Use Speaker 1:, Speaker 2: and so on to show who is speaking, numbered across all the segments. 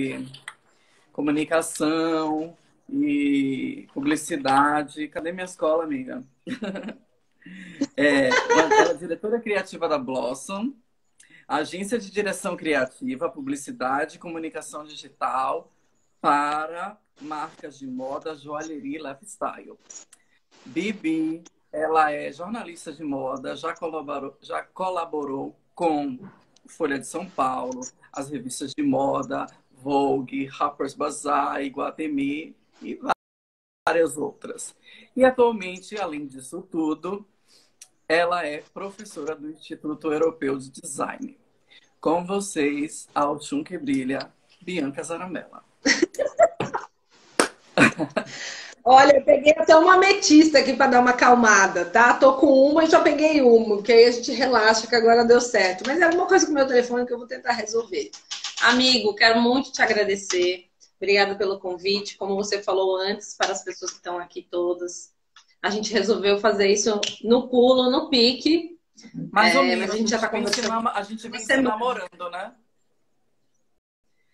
Speaker 1: de comunicação e publicidade. Cadê minha escola, amiga? Ela é diretora criativa da Blossom, agência de direção criativa, publicidade e comunicação digital para marcas de moda, joalheria e lifestyle. Bibi, ela é jornalista de moda, já colaborou com Folha de São Paulo, as revistas de moda, Vogue, Harper's Bazaar, Iguatemi e várias outras. E atualmente, além disso tudo, ela é professora do Instituto Europeu de Design. Com vocês, ao Chum que Brilha, Bianca Zaramella.
Speaker 2: Olha, eu peguei até uma ametista aqui para dar uma acalmada, tá? Tô com uma e já peguei uma, porque aí a gente relaxa que agora deu certo. Mas é alguma coisa com o meu telefone que eu vou tentar resolver. Amigo, quero muito te agradecer. Obrigada pelo convite. Como você falou antes, para as pessoas que estão aqui todas, a gente resolveu fazer isso no pulo, no pique.
Speaker 1: Mais ou menos,
Speaker 2: mas a gente já está conversando.
Speaker 1: a gente vem se namorando, né?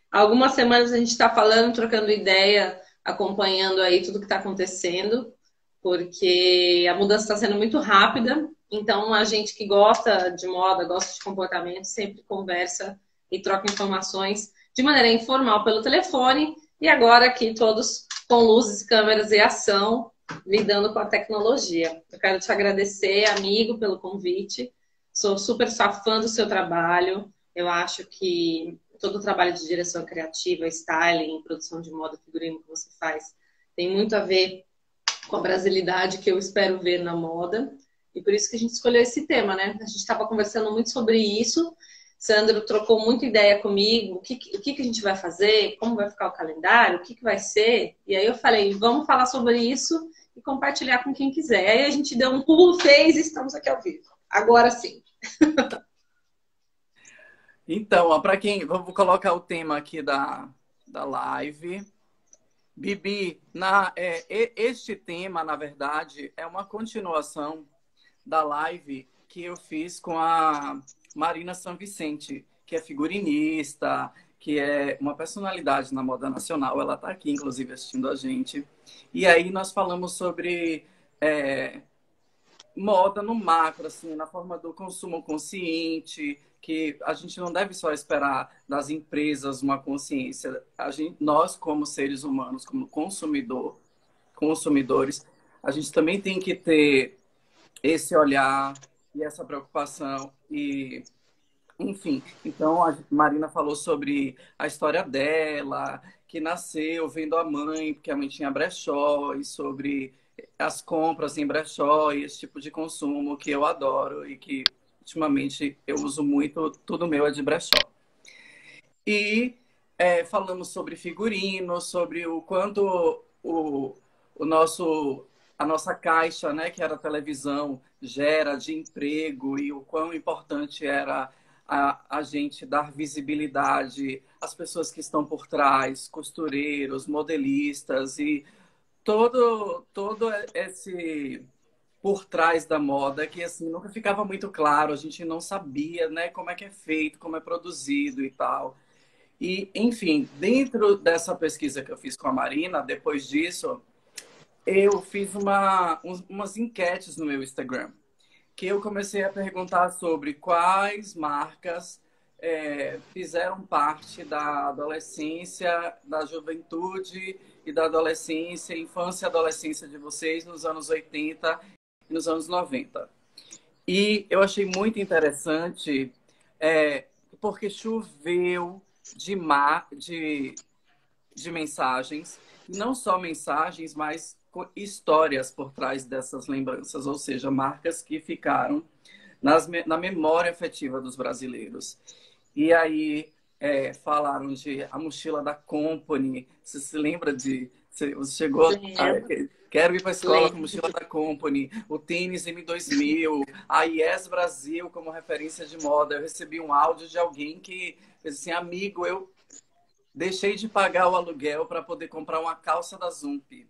Speaker 2: Algumas semanas a gente está falando, trocando ideia, acompanhando aí tudo que está acontecendo, porque a mudança está sendo muito rápida. Então, a gente que gosta de moda, gosta de comportamento, sempre conversa e troca informações de maneira informal pelo telefone. E agora aqui todos com luzes, câmeras e ação, lidando com a tecnologia. Eu quero te agradecer, amigo, pelo convite. Sou super fã do seu trabalho. Eu acho que todo o trabalho de direção criativa, styling, produção de moda, figurino que você faz, tem muito a ver com a brasilidade que eu espero ver na moda. E por isso que a gente escolheu esse tema, né? A gente estava conversando muito sobre isso. Sandro trocou muita ideia comigo. O que a gente vai fazer? Como vai ficar o calendário? O que vai ser? E aí eu falei, vamos falar sobre isso e compartilhar com quem quiser. Aí a gente deu um pulo, fez e estamos aqui ao vivo. Agora sim.
Speaker 1: Então, para quem... Vou colocar o tema aqui da live. Bibi, este tema, na verdade, é uma continuação da live que eu fiz com a Marina San Vicente, que é figurinista, que é uma personalidade na moda nacional. Ela está aqui, inclusive, assistindo a gente. E aí nós falamos sobre moda no macro, assim, na forma do consumo consciente, que a gente não deve só esperar das empresas uma consciência. Nós, como seres humanos, como consumidores, a gente também tem que ter esse olhar e essa preocupação e enfim. Então a Marina falou sobre a história dela, que nasceu vendo a mãe, porque a mãe tinha brechó, e sobre as compras em brechó e esse tipo de consumo que eu adoro e que ultimamente eu uso muito, tudo meu é de brechó. E falamos sobre figurino, sobre o quanto a nossa caixa, né, que era a televisão, gera de emprego e o quão importante era a gente dar visibilidade às pessoas que estão por trás, costureiros, modelistas e todo esse por trás da moda que assim nunca ficava muito claro, a gente não sabia, né, como é que é feito, como é produzido e tal. E, enfim, dentro dessa pesquisa que eu fiz com a Marina, depois disso, eu fiz umas enquetes no meu Instagram, que eu comecei a perguntar sobre quais marcas fizeram parte da adolescência, da juventude e da adolescência, infância e adolescência de vocês nos anos 80 e nos anos 90. E eu achei muito interessante, porque choveu de mensagens, e não só mensagens, mas histórias por trás dessas lembranças, ou seja, marcas que ficaram na memória afetiva dos brasileiros. E aí falaram de a mochila da Company. Você se lembra de... Você chegou quero ir para a escola com a mochila da Company, o tênis M2000, a Yes Brasil como referência de moda. Eu recebi um áudio de alguém que fez assim, amigo, eu deixei de pagar o aluguel para poder comprar uma calça da Zump.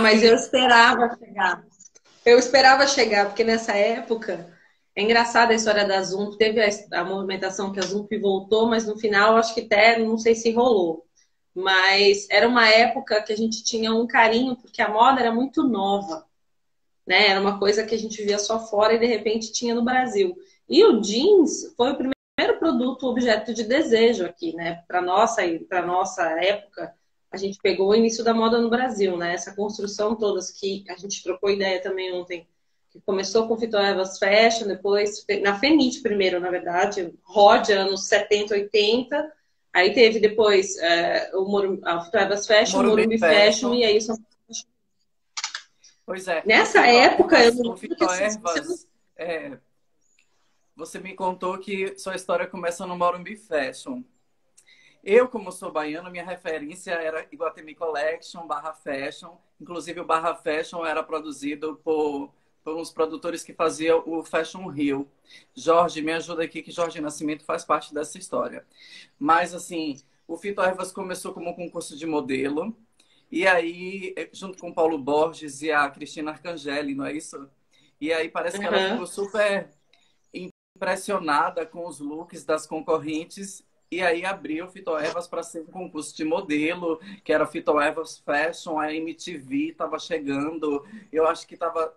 Speaker 2: Mas eu esperava chegar. Eu esperava chegar, porque nessa época É engraçada a história da Zoom. Teve a movimentação que a Zoom voltou, mas no final acho que até não sei se rolou. Mas era uma época que a gente tinha um carinho, porque a moda era muito nova, né? Era uma coisa que a gente via só fora e de repente tinha no Brasil. E o jeans foi o primeiro produto objeto de desejo aqui, né? Para nossa época, a gente pegou o início da moda no Brasil, né? Essa construção todas que a gente trocou ideia também ontem, que começou com Vitor Evas Fashion, depois na Fenite primeiro, na verdade, Rod, anos 70, 80. Aí teve depois a Vitor Evas Fashion, Morumbi Fashion, e aí são...
Speaker 1: Pois é.
Speaker 2: Nessa época, eu
Speaker 1: o Vitor Evas, você me contou que sua história começa no Morumbi Fashion. Eu, como sou baiano, minha referência era Iguatemi Collection, Barra Fashion. Inclusive, o Barra Fashion era produzido por uns produtores que faziam o Fashion Rio. Jorge, me ajuda aqui, que Jorge Nascimento faz parte dessa história. Mas, assim, o Vitor Evas começou como um concurso de modelo. E aí, junto com o Paulo Borges e a Cristina Arcangeli, não é isso? E aí parece que ela ficou super impressionada com os looks das concorrentes. E aí abriu o Vitor Evas para ser um concurso de modelo, que era Vitor Evas Fashion, a MTV estava chegando. Eu acho que estava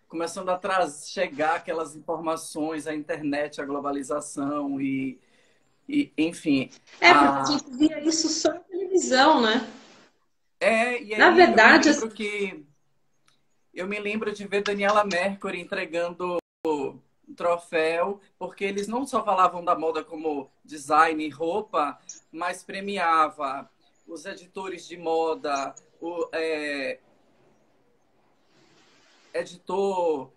Speaker 1: começando a chegar aquelas informações, a internet, a globalização enfim.
Speaker 2: Porque a gente via isso só na televisão, né?
Speaker 1: E aí
Speaker 2: na verdade,
Speaker 1: eu me lembro de ver Daniela Mercury entregando troféu, porque eles não só falavam da moda como design e roupa, mas premiava os editores de moda, o editor,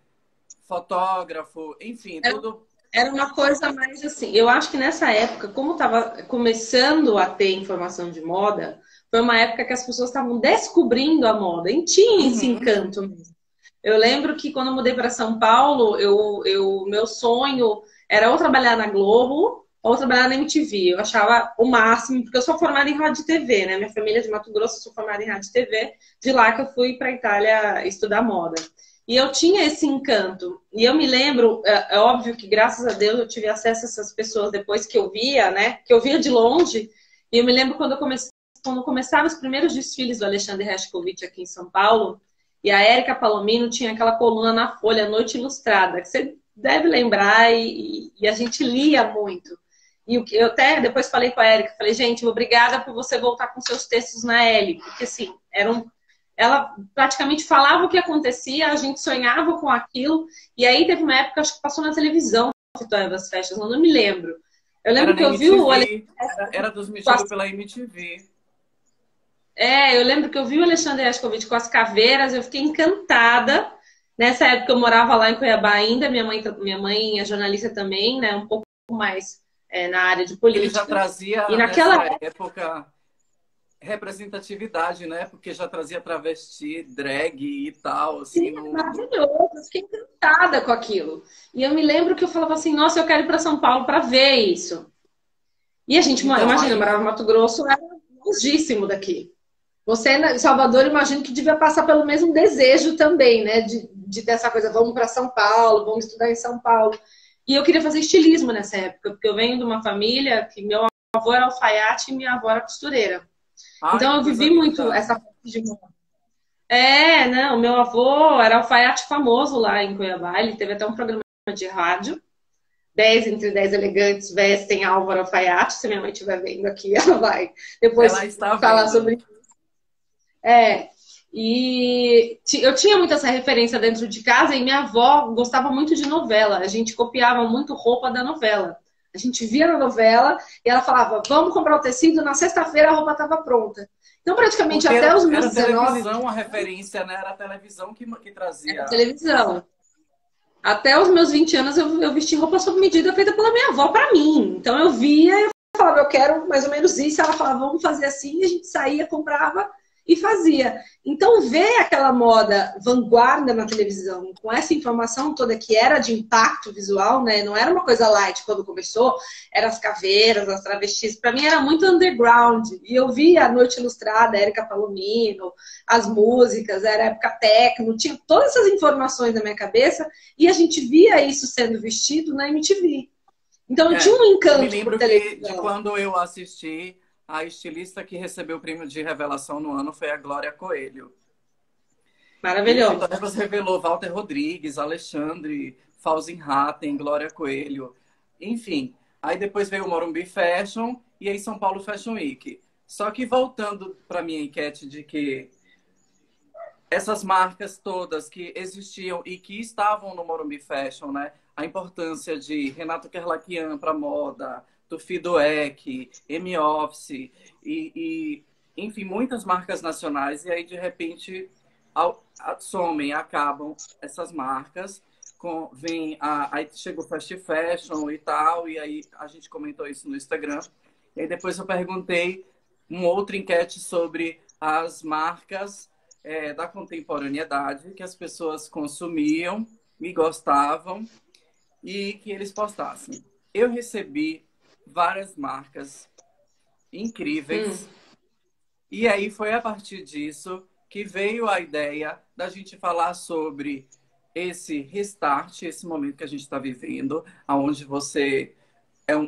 Speaker 1: fotógrafo, enfim, tudo.
Speaker 2: Era uma coisa mais assim. Eu acho que nessa época, como estava começando a ter informação de moda, foi uma época que as pessoas estavam descobrindo a moda e tinha esse encanto mesmo. Eu lembro que quando eu mudei para São Paulo, meu sonho era ou trabalhar na Globo ou trabalhar na MTV. Eu achava o máximo, porque eu sou formada em rádio e TV, né? Minha família é de Mato Grosso, eu sou formada em rádio e TV. De lá que eu fui para a Itália estudar moda. E eu tinha esse encanto. E eu me lembro, é óbvio que graças a Deus eu tive acesso a essas pessoas depois que eu via, né? Que eu via de longe. E eu me lembro quando começaram os primeiros desfiles do Alexandre Rashkovich aqui em São Paulo. E a Érica Palomino tinha aquela coluna na Folha, Noite Ilustrada, que você deve lembrar e a gente lia muito. E eu até depois falei com a Érica, falei, gente, obrigada por você voltar com seus textos na Elle, porque assim, ela praticamente falava o que acontecia, a gente sonhava com aquilo, e aí teve uma época, acho que passou na televisão, Vitória das Festas, não me lembro. Eu lembro que eu vi o
Speaker 1: Era transmitido pela MTV.
Speaker 2: Eu lembro que eu vi o Alexandre Rashkovich com as caveiras, eu fiquei encantada. Nessa época eu morava lá em Cuiabá ainda, minha mãe é jornalista também, né? Um pouco mais na área de política.
Speaker 1: Ele já trazia,
Speaker 2: e naquela
Speaker 1: época, representatividade, né? Porque já trazia travesti, drag e tal. Assim,
Speaker 2: maravilhoso, eu fiquei encantada com aquilo. E eu me lembro que eu falava assim, nossa, eu quero ir para São Paulo para ver isso. E a gente, então, imagina, eu morava em Mato Grosso, era longíssimo daqui. Você, em Salvador, imagino que devia passar pelo mesmo desejo também, né? De ter essa coisa, vamos para São Paulo, vamos estudar em São Paulo. E eu queria fazer estilismo nessa época, porque eu venho de uma família que meu avô era alfaiate e minha avó era costureira. Então eu vivi muito essa parte de moda. Não, meu avô era alfaiate famoso lá em Cuiabá, ele teve até um programa de rádio. 10 entre 10 elegantes vestem Álvaro Alfaiate. Se minha mãe estiver vendo aqui, ela vai depois falar sobre isso. E eu tinha muito essa referência dentro de casa e minha avó gostava muito de novela. A gente copiava muito roupa da novela. A gente via na novela e ela falava, vamos comprar o tecido, na sexta-feira a roupa estava pronta. Então, praticamente até os meus 19...
Speaker 1: Era a televisão a referência, né? Era a televisão que trazia.
Speaker 2: Era a televisão. Até os meus 20 anos eu vesti roupa sob medida feita pela minha avó para mim. Então eu via e eu falava, eu quero mais ou menos isso. Ela falava, vamos fazer assim. E a gente saía, comprava e fazia. Então, ver aquela moda vanguarda na televisão, com essa informação toda que era de impacto visual, né? Não era uma coisa light quando começou, eram as caveiras, as travestis. Para mim era muito underground. E eu via a Noite Ilustrada, Érica Palomino, as músicas, era época techno, tinha todas essas informações na minha cabeça e a gente via isso sendo vestido na MTV. Então, eu tinha um
Speaker 1: Eu me
Speaker 2: encanto por
Speaker 1: lembro de
Speaker 2: televisão.
Speaker 1: quando eu assisti, a estilista que recebeu o prêmio de revelação no ano foi a Glória Coelho. E aí
Speaker 2: Maravilhoso.
Speaker 1: você revelou Walter Rodrigues, Alexandre, Falsenhatten, Glória Coelho, enfim. Aí depois veio o Morumbi Fashion e aí São Paulo Fashion Week. Só que voltando para minha enquete de que essas marcas todas que existiam e que estavam no Morumbi Fashion, né? A importância de Renato Kerlakian para moda, Tufi Dueck, M-Office enfim, muitas marcas nacionais. E aí, de repente, somem, acabam essas marcas. Aí chega o Fast Fashion e tal, e aí a gente comentou isso no Instagram. E aí depois eu perguntei uma outra enquete sobre as marcas da contemporaneidade que as pessoas consumiam e gostavam e que eles postassem. Eu recebi várias marcas incríveis e aí foi a partir disso que veio a ideia da gente falar sobre esse restart, esse momento que a gente está vivendo, onde você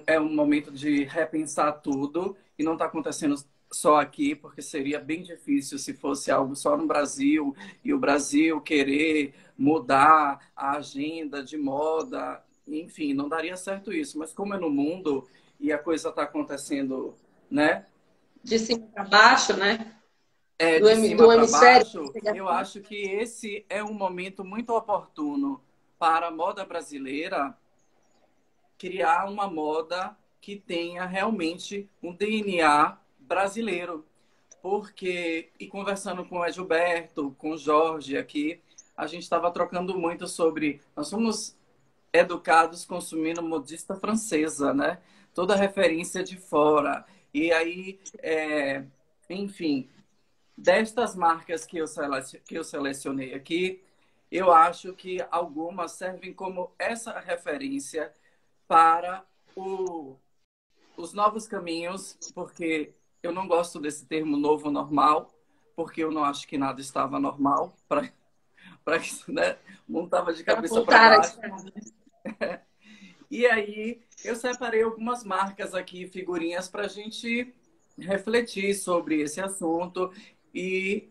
Speaker 1: é um momento de repensar tudo e não está acontecendo só aqui, porque seria bem difícil se fosse algo só no Brasil e o Brasil querer mudar a agenda de moda, enfim, não daria certo isso. Mas como é no mundo e a coisa está acontecendo, né?
Speaker 2: De cima para baixo, né?
Speaker 1: De cima
Speaker 2: Do
Speaker 1: para
Speaker 2: hemisfério.
Speaker 1: baixo, eu acho que esse é um momento muito oportuno para a moda brasileira criar uma moda que tenha realmente um DNA brasileiro. Porque, e conversando com o Gilberto, com o Jorge aqui, a gente estava trocando muito sobre. Nós somos educados consumindo modista francesa, né? Toda referência de fora. E aí, enfim, destas marcas que eu selecionei aqui, eu acho que algumas servem como essa referência para os novos caminhos, porque eu não gosto desse termo novo normal, porque eu não acho que nada estava normal para isso, né? O mundo estava de
Speaker 2: Para
Speaker 1: cabeça para
Speaker 2: voltar a
Speaker 1: baixo.
Speaker 2: estrada.
Speaker 1: E aí eu separei algumas marcas aqui, figurinhas, para a gente refletir sobre esse assunto e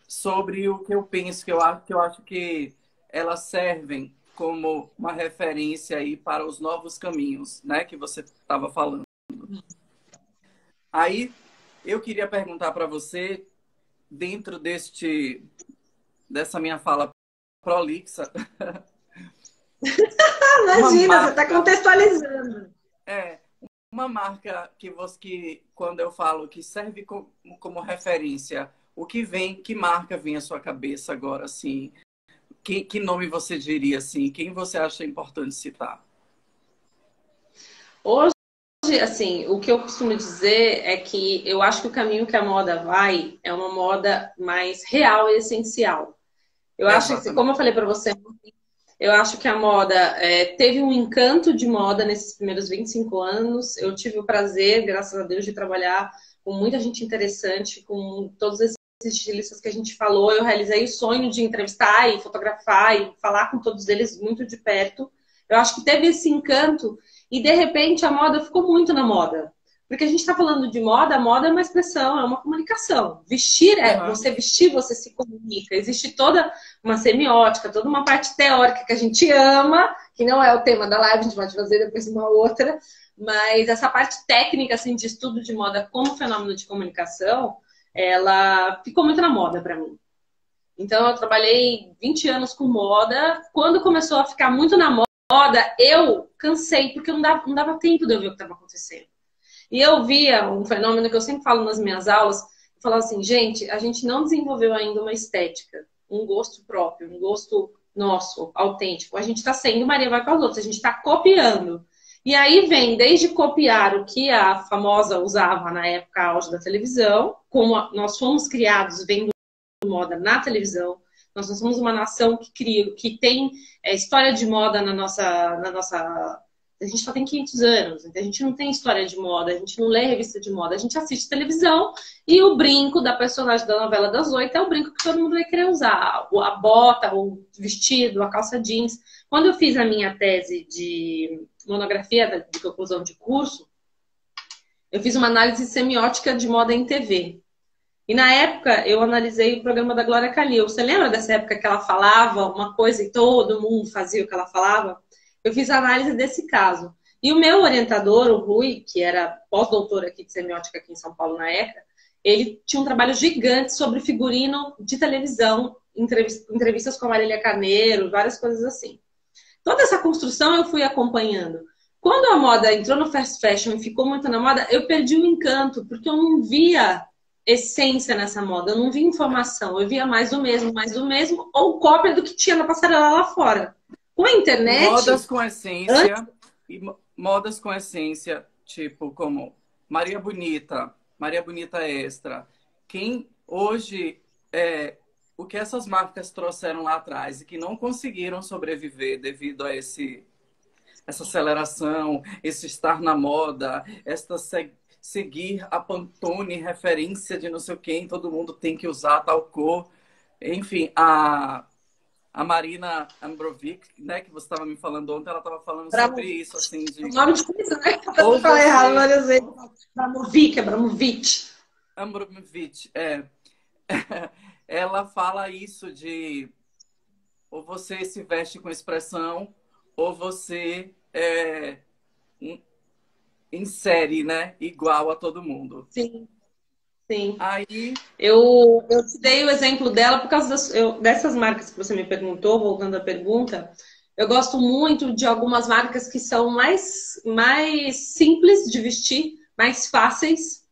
Speaker 1: sobre o que eu penso, que eu acho que elas servem como uma referência aí para os novos caminhos, né, que você estava falando. Aí eu queria perguntar para você, dentro dessa minha fala prolixa, uma
Speaker 2: Imagina, você está
Speaker 1: marca,
Speaker 2: contextualizando.
Speaker 1: é, uma marca que quando eu falo que serve como referência, que marca vem à sua cabeça agora, assim? Que nome você diria, assim? Quem você acha importante citar?
Speaker 2: Hoje, assim, o que eu costumo dizer é que eu acho que o caminho que a moda vai é uma moda mais real e essencial. Eu acho que,
Speaker 1: Exatamente.
Speaker 2: como eu falei para você, eu acho que a moda teve um encanto de moda nesses primeiros 25 anos. Eu tive o prazer, graças a Deus, de trabalhar com muita gente interessante, com todos esses estilistas que a gente falou. Eu realizei o sonho de entrevistar e fotografar e falar com todos eles muito de perto. Eu acho que teve esse encanto e, de repente, a moda ficou muito na moda. Porque a gente está falando de moda, a moda é uma expressão, é uma comunicação. Vestir
Speaker 1: Uhum.
Speaker 2: você vestir, você se comunica. Existe toda uma semiótica, toda uma parte teórica que a gente ama, que não é o tema da live, a gente pode fazer depois uma outra, mas essa parte técnica, assim, de estudo de moda como fenômeno de comunicação, ela ficou muito na moda para mim. Então, eu trabalhei 20 anos com moda. Quando começou a ficar muito na moda, eu cansei, porque não dava tempo de eu ver o que estava acontecendo. E eu via um fenômeno que eu sempre falo nas minhas aulas, eu falava assim, gente, a gente não desenvolveu ainda uma estética, um gosto próprio, um gosto nosso, autêntico. A gente está sendo Maria vai com as outras, a gente está copiando. E aí vem desde copiar o que a famosa usava na época auge da televisão, como nós fomos criados vendo moda na televisão, nós não somos uma nação que cria, que tem história de moda na nossa. A gente só tem 500 anos, então a gente não tem história de moda, a gente não lê revista de moda, a gente assiste televisão e o brinco da personagem da novela das 8 é o brinco que todo mundo vai querer usar. A bota, o vestido, a calça jeans. Quando eu fiz a minha tese de monografia de conclusão de curso, eu fiz uma análise semiótica de moda em TV. E na época eu analisei o programa da Glória Calil. Você lembra dessa época que ela falava uma coisa e todo mundo fazia o que ela falava? Eu fiz a análise desse caso. E o meu orientador, o Rui, que era pós-doutor aqui de semiótica aqui em São Paulo na ECA, ele tinha um trabalho gigante sobre figurino de televisão, entrevistas com a Marília Carneiro, várias coisas assim. Toda essa construção eu fui acompanhando. Quando a moda entrou no fast fashion e ficou muito na moda, eu perdi o encanto, porque eu não via essência nessa moda, eu não via informação, eu via mais do mesmo, ou cópia do que tinha na passarela lá fora. Com a internet...
Speaker 1: Modas com essência, tipo como Maria Bonita Extra. Quem hoje, o que essas marcas trouxeram lá atrás e que não conseguiram sobreviver devido a essa aceleração, esse estar na moda, seguir a Pantone, referência de não sei quem, todo mundo tem que usar tal cor. Enfim, a Marina Ambrovic, né, que você estava me falando ontem, ela estava falando sobre isso, assim, de...
Speaker 2: O nome de coisa, né? Eu falei errado várias vezes. Abramovic.
Speaker 1: Ambrovic, Ela fala isso de ou você se veste com expressão ou você insere, né, igual a todo mundo.
Speaker 2: Sim. Sim.
Speaker 1: Aí...
Speaker 2: Eu te dei o exemplo dela por causa dessas marcas que você me perguntou, voltando à pergunta. Eu gosto muito de algumas marcas que são mais simples de vestir, mais fáceis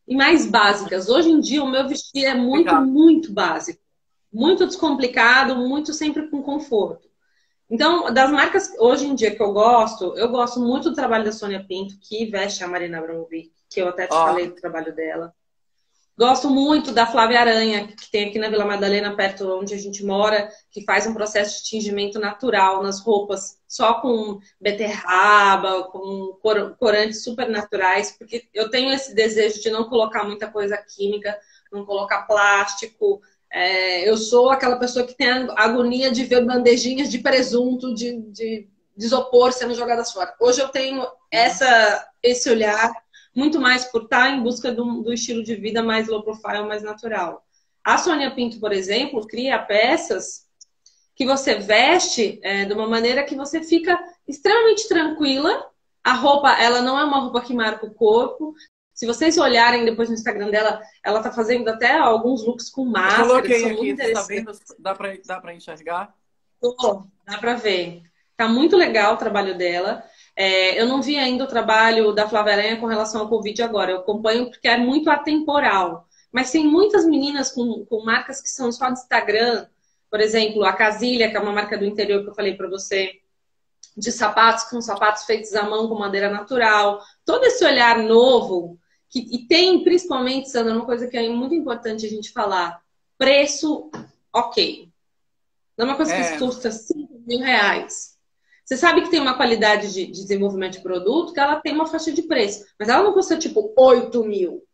Speaker 2: e mais básicas. Hoje em dia, o meu vestir é muito básico. Muito descomplicado, muito sempre com conforto. Então, das marcas hoje em dia que eu gosto muito do trabalho da Sônia Pinto, que veste a Marina Abramovic, que eu até te falei do trabalho dela. Gosto muito da Flávia Aranha, que tem aqui na Vila Madalena, perto onde a gente mora, que faz um processo de tingimento natural nas roupas, só com beterraba, com corantes super naturais, porque eu tenho esse desejo de não colocar muita coisa química, não colocar plástico. Eu sou aquela pessoa que tem a agonia de ver bandejinhas de presunto, de isopor sendo jogadas fora. Hoje eu tenho esse olhar muito mais por estar em busca do estilo de vida mais low profile, mais natural. A Sônia Pinto, por exemplo, cria peças que você veste de uma maneira que você fica extremamente tranquila. A roupa, ela não é uma roupa que marca o corpo. Se vocês olharem depois no Instagram dela, ela tá fazendo até alguns looks com máscara.
Speaker 1: Eu coloquei
Speaker 2: que são
Speaker 1: aqui,
Speaker 2: muito
Speaker 1: tá vendo? Dá pra enxergar?
Speaker 2: Dá pra ver. Tá muito legal o trabalho dela. Eu não vi ainda o trabalho da Flávia Aranha com relação ao Covid agora. Eu acompanho porque é muito atemporal. Mas tem muitas meninas com marcas que são só de Instagram. Por exemplo, a Casilha, que é uma marca do interior que eu falei para você, de sapatos, com sapatos feitos à mão com madeira natural. Todo esse olhar novo. E tem, principalmente, Sandra, uma coisa que é muito importante a gente falar. Preço, ok. Não é uma coisa que custa R$5.000. Você sabe que tem uma qualidade de desenvolvimento de produto que ela tem uma faixa de preço. Mas ela não custa, tipo, 8 mil.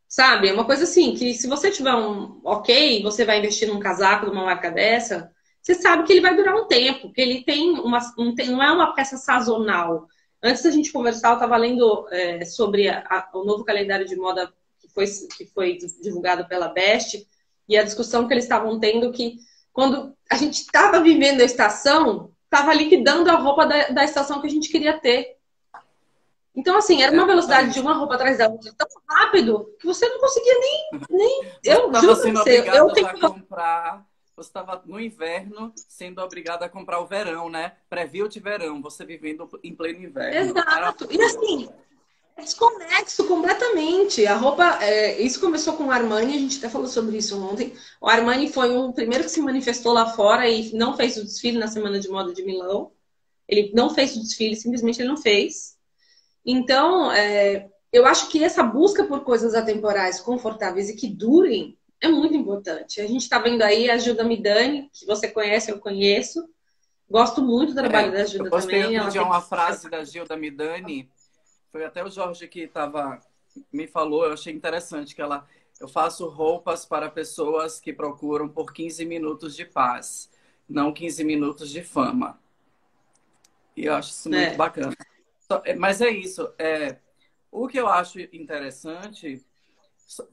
Speaker 2: Sabe? É uma coisa assim, que se você tiver ok, você vai investir num casaco de uma marca dessa, você sabe que ele vai durar um tempo. Que ele tem não é uma peça sazonal. Antes da gente conversar, eu estava lendo sobre o novo calendário de moda que foi divulgado pela Best. E a discussão que eles estavam tendo que quando a gente estava vivendo a estação... estava liquidando a roupa da estação que a gente queria ter. Então, assim, era uma velocidade de uma roupa atrás da outra tão rápido que você não conseguia nem eu juro pra você.
Speaker 1: Você estava no inverno sendo obrigada a comprar o verão, né? Preview de verão, você vivendo em pleno inverno.
Speaker 2: Exato. E assim, é desconexo completamente. A roupa, isso começou com o Armani, a gente até falou sobre isso ontem. O Armani foi o primeiro que se manifestou lá fora e não fez o desfile na Semana de Moda de Milão. Ele não fez o desfile, simplesmente ele não fez. Então, eu acho que essa busca por coisas atemporais, confortáveis e que durem é muito importante. A gente está vendo aí a Gilda Midani, que você conhece, eu conheço. Gosto muito do trabalho da
Speaker 1: Eu
Speaker 2: Gilda
Speaker 1: postei
Speaker 2: também.
Speaker 1: outro
Speaker 2: Ela
Speaker 1: dia
Speaker 2: tem...
Speaker 1: uma frase da Gilda Midani, foi até o Jorge que me falou, eu achei interessante, que eu faço roupas para pessoas que procuram por 15 minutos de paz, não 15 minutos de fama. E eu acho isso muito
Speaker 2: É.
Speaker 1: bacana. Mas é isso. O que eu acho interessante,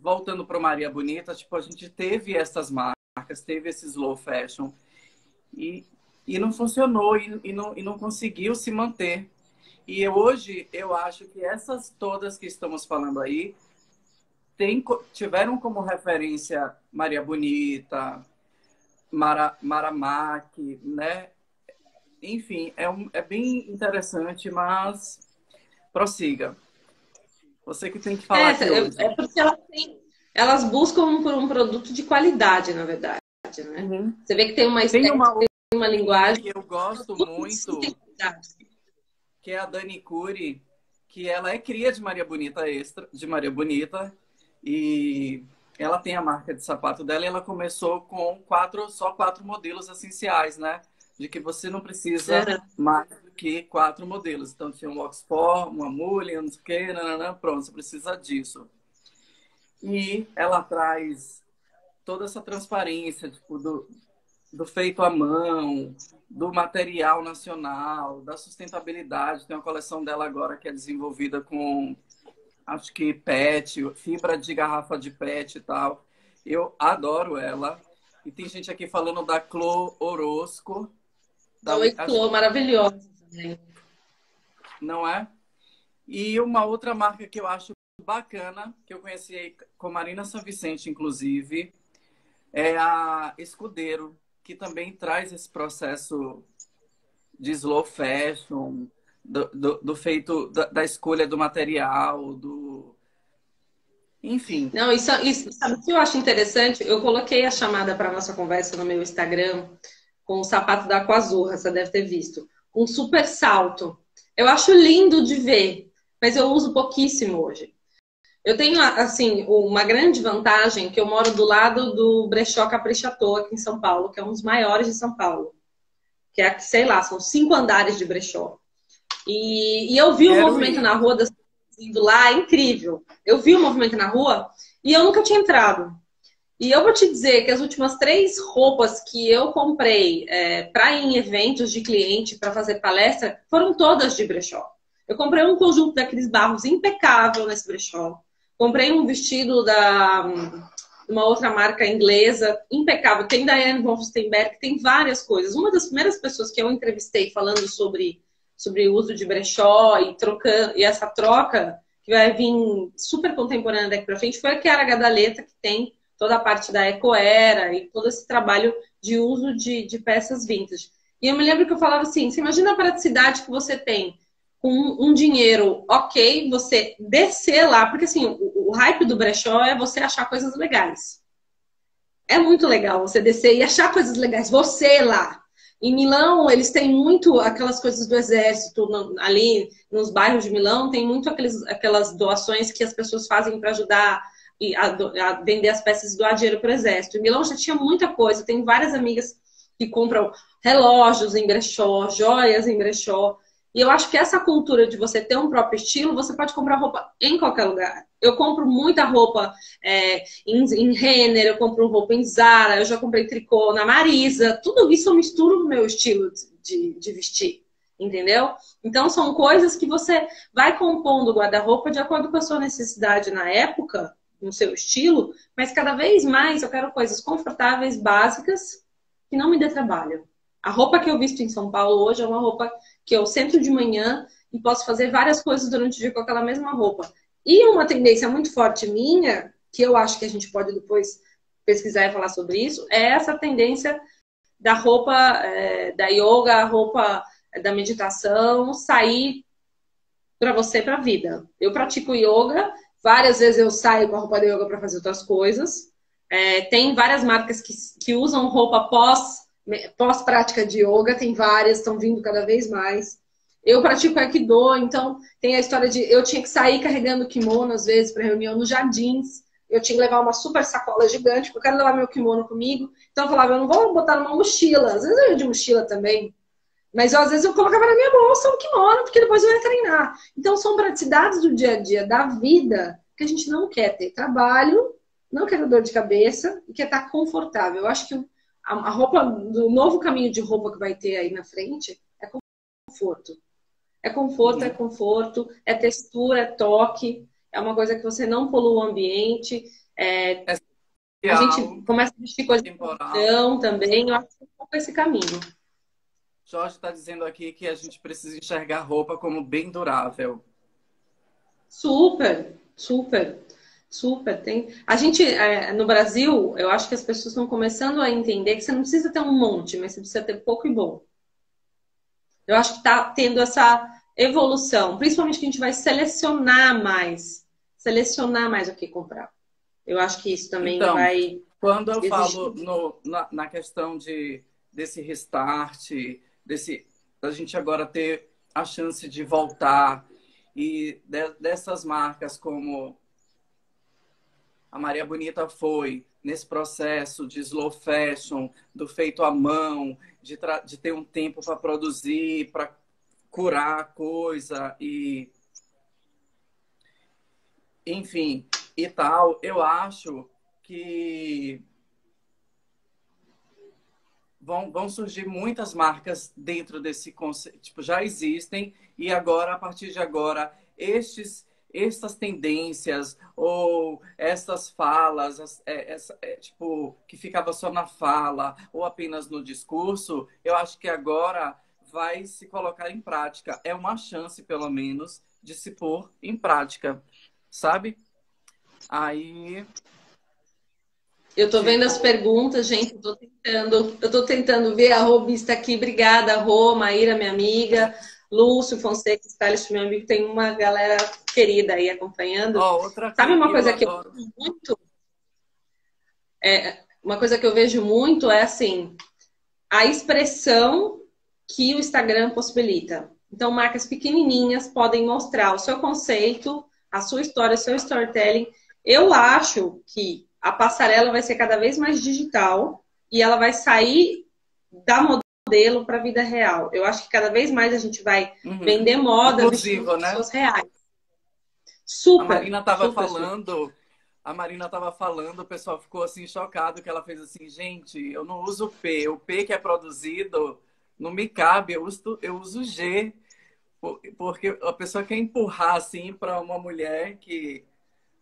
Speaker 1: voltando para Maria Bonita, tipo, a gente teve essas marcas, teve esse slow fashion e, e não funcionou e não conseguiu se manter. E hoje eu acho que essas todas que estamos falando aí tiveram como referência Maria Bonita, Maramaki, né? Enfim, é bem interessante, mas prossiga. Você que tem que falar aqui hoje.
Speaker 2: É porque elas buscam por um produto de qualidade, na verdade, né?
Speaker 1: Uhum.
Speaker 2: Você vê que tem uma
Speaker 1: Tem
Speaker 2: estética,
Speaker 1: uma
Speaker 2: tem uma linguagem.
Speaker 1: que eu gosto muito, que é a Dani Curi, que ela é cria de Maria Bonita Extra, de Maria Bonita, e ela tem a marca de sapato dela e ela começou com só quatro modelos essenciais, né? De que você não precisa mais do que quatro modelos. Então tinha um Oxford, uma Mulligan, não sei o quê, nananã, pronto, você precisa disso. E ela traz toda essa transparência, tipo, do feito à mão, do material nacional, da sustentabilidade. Tem uma coleção dela agora que é desenvolvida com, acho que PET, fibra de garrafa de PET e tal. Eu adoro ela. E tem gente aqui falando da Clô Orozco.
Speaker 2: Oi, Clô, maravilhosa também.
Speaker 1: Não é? E uma outra marca que eu acho bacana, que eu conheci com Marina São Vicente, inclusive, é a Escudeiro, que também traz esse processo de slow fashion, do feito, da escolha do material, enfim.
Speaker 2: Não, isso, sabe o que eu acho interessante? Eu coloquei a chamada para nossa conversa no meu Instagram com o sapato da Aquazurra, você deve ter visto. Um super salto. Eu acho lindo de ver, mas eu uso pouquíssimo hoje. Eu tenho, assim, uma grande vantagem que eu moro do lado do Brechó Capricha à Toa, aqui em São Paulo, que é um dos maiores de São Paulo. Que é, sei lá, são 5 andares de brechó. E eu vi o movimento na rua das pessoas indo lá, é incrível. Eu vi o movimento na rua e eu nunca tinha entrado. E eu vou te dizer que as últimas 3 roupas que eu comprei para ir em eventos de cliente, para fazer palestra, foram todas de brechó. Eu comprei um conjunto da Cris Barros impecável nesse brechó. Comprei um vestido de uma outra marca inglesa impecável. Tem da Anne von Furstenberg, tem várias coisas. Uma das primeiras pessoas que eu entrevistei falando sobre o uso de brechó e essa troca que vai vir super contemporânea daqui para frente foi a Chiara Gadaleta, que tem toda a parte da Ecoera e todo esse trabalho de uso de peças vintage. E eu me lembro que eu falava assim, você imagina a praticidade que você tem com um dinheiro ok, você descer lá, porque assim, o hype do brechó é você achar coisas legais. É muito legal você descer e achar coisas legais, você lá. Em Milão, eles têm muito aquelas coisas do exército, ali nos bairros de Milão, tem muito aquelas doações que as pessoas fazem para ajudar a vender as peças e doar dinheiro para o exército. Em Milão já tinha muita coisa, eu tenho várias amigas que compram relógios em brechó, joias em brechó. E eu acho que essa cultura de você ter um próprio estilo, você pode comprar roupa em qualquer lugar. Eu compro muita roupa em Renner, eu compro roupa em Zara, eu já comprei tricô na Marisa. Tudo isso eu misturo no meu estilo de vestir, entendeu? Então são coisas que você vai compondo o guarda-roupa de acordo com a sua necessidade na época, no seu estilo, mas cada vez mais eu quero coisas confortáveis, básicas, que não me dê trabalho. A roupa que eu visto em São Paulo hoje é uma roupa que eu sento de manhã e posso fazer várias coisas durante o dia com aquela mesma roupa. E uma tendência muito forte minha, que eu acho que a gente pode depois pesquisar e falar sobre isso, é essa tendência da roupa da yoga, a roupa da meditação, sair para você, para a vida. Eu pratico yoga, várias vezes eu saio com a roupa da yoga para fazer outras coisas. Tem várias marcas que usam roupa pós pós-prática de yoga, tem várias, estão vindo cada vez mais. Eu pratico Aikido, então tem a história de eu tinha que sair carregando kimono às vezes para reunião nos jardins. Eu tinha que levar uma super sacola gigante, porque eu quero levar meu kimono comigo. Então eu falava, eu não vou botar numa mochila. Às vezes eu ia de mochila também. Mas às vezes eu colocava na minha bolsa um kimono, porque depois eu ia treinar. Então são praticidades do dia a dia, da vida, que a gente não quer ter trabalho, não quer ter dor de cabeça e quer estar confortável. Eu acho que a roupa, do novo caminho de roupa que vai ter aí na frente, é conforto. É conforto, é conforto, é textura, é toque, é uma coisa que você não polua o ambiente. A gente começa a vestir coisa de então também, eu acho que é um pouco esse caminho.
Speaker 1: Jorge está dizendo aqui que a gente precisa enxergar roupa como bem durável.
Speaker 2: Super, super, super. A gente, no Brasil, eu acho que as pessoas estão começando a entender que você não precisa ter um monte, mas você precisa ter pouco e bom. Eu acho que está tendo essa evolução, principalmente que a gente vai selecionar mais o que comprar. Eu acho que isso também vai...
Speaker 1: Quando eu falo na questão desse restart, da gente agora ter a chance de voltar e dessas marcas como a Maria Bonita foi nesse processo de slow fashion, do feito à mão, de ter um tempo para produzir, para curar a coisa e enfim, e tal, eu acho que vão surgir muitas marcas dentro desse conceito. Tipo, já existem e agora, a partir de agora, essas tendências ou essas falas, tipo, que ficava só na fala ou apenas no discurso, eu acho que agora vai se colocar em prática. É uma chance, pelo menos, de se pôr em prática, sabe? Aí...
Speaker 2: Eu tô vendo as perguntas, gente, eu tô tentando ver, a Rô está aqui, obrigada, Rô, Maíra, minha amiga, Lúcio Fonseca, Stylist, meu amigo, tem uma galera querida aí acompanhando. Sabe uma coisa que eu vejo muito? Uma coisa que eu vejo muito é assim, a expressão que o Instagram possibilita. Então, marcas pequenininhas podem mostrar o seu conceito, a sua história, o seu storytelling. Eu acho que a passarela vai ser cada vez mais digital e ela vai sair da modelo para a vida real. Eu acho que cada vez mais a gente vai vender moda vestindo pessoas reais. Super.
Speaker 1: A Marina estava falando, o pessoal ficou assim chocado que ela fez assim, gente, eu não uso P, o P que é produzido não me cabe, eu uso G, porque a pessoa quer empurrar assim para uma mulher que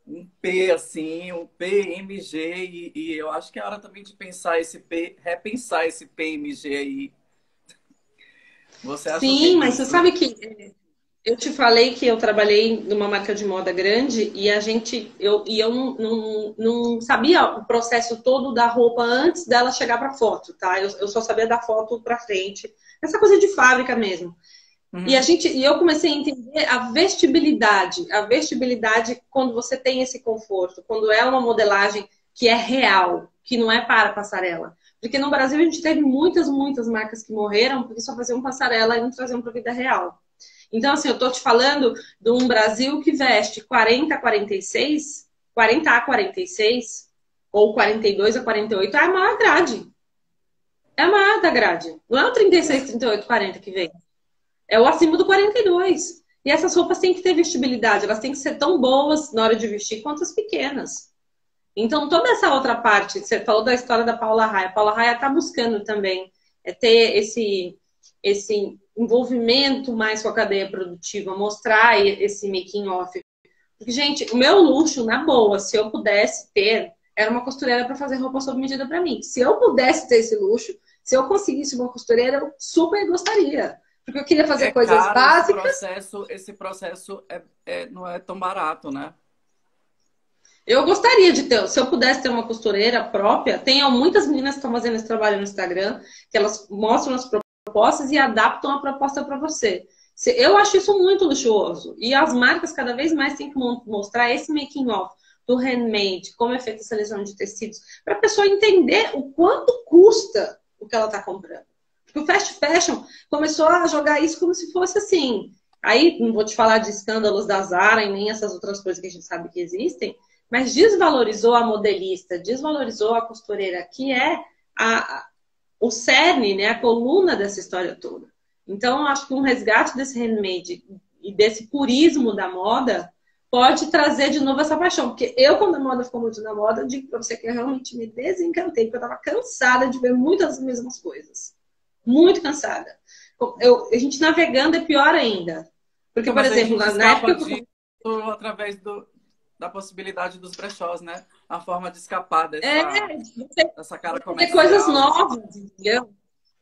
Speaker 1: um P assim, um PMG e eu acho que é hora também de pensar repensar esse PMG aí. Você acha
Speaker 2: Sim, mas
Speaker 1: disso?
Speaker 2: você sabe que eu te falei que eu trabalhei numa marca de moda grande e eu não sabia o processo todo da roupa antes dela chegar para foto, tá? Eu só sabia da foto para frente, essa coisa de fábrica mesmo. E eu comecei a entender a vestibilidade quando você tem esse conforto, quando é uma modelagem que é real, que não é para passarela. Porque no Brasil a gente teve muitas marcas que morreram porque só faziam passarela e não traziam para a vida real. Então, assim, eu tô te falando de um Brasil que veste 40 a 46, 40 a 46, ou 42 a 48, é a maior grade. É a maior da grade. Não é o 36, 38, 40 que vem. É o acima do 42. E essas roupas têm que ter vestibilidade, elas têm que ser tão boas na hora de vestir quanto as pequenas. Então, toda essa outra parte, você falou da história da Paula Raia. A Paula Raia está buscando também ter esse envolvimento mais com a cadeia produtiva, mostrar esse making off. Porque, gente, o meu luxo, na boa, se eu pudesse ter, era uma costureira para fazer roupa sob medida para mim. Se eu pudesse ter esse luxo, se eu conseguisse uma costureira, eu super gostaria. Porque eu queria fazer coisas
Speaker 1: caro,
Speaker 2: básicas.
Speaker 1: Esse processo não é tão barato, né?
Speaker 2: Eu gostaria de ter, se eu pudesse ter uma costureira própria, tem muitas meninas que estão fazendo esse trabalho no Instagram, que elas mostram as propostas e adaptam a proposta para você. Eu acho isso muito luxuoso. E as marcas cada vez mais têm que mostrar esse making off do handmade, como é feita a seleção de tecidos, para a pessoa entender o quanto custa o que ela está comprando. Porque o fast fashion começou a jogar isso como se fosse assim. Aí, não vou te falar de escândalos da Zara e nem essas outras coisas que a gente sabe que existem, mas desvalorizou a modelista, desvalorizou a costureira, que é o cerne, né, a coluna dessa história toda. Então, eu acho que um resgate desse handmade e desse purismo da moda pode trazer de novo essa paixão. Porque eu, quando a moda ficou muito na moda, digo pra você que eu realmente me desencantei, porque eu tava cansada de ver muitas das mesmas coisas. Muito cansada. A gente navegando é pior ainda. Porque,
Speaker 1: Então,
Speaker 2: por
Speaker 1: mas a
Speaker 2: exemplo,
Speaker 1: gente
Speaker 2: na época...
Speaker 1: escapa disso através da possibilidade dos brechós, né? A forma de escapar dessa cara
Speaker 2: ter coisas
Speaker 1: comercial.
Speaker 2: novas, entendeu?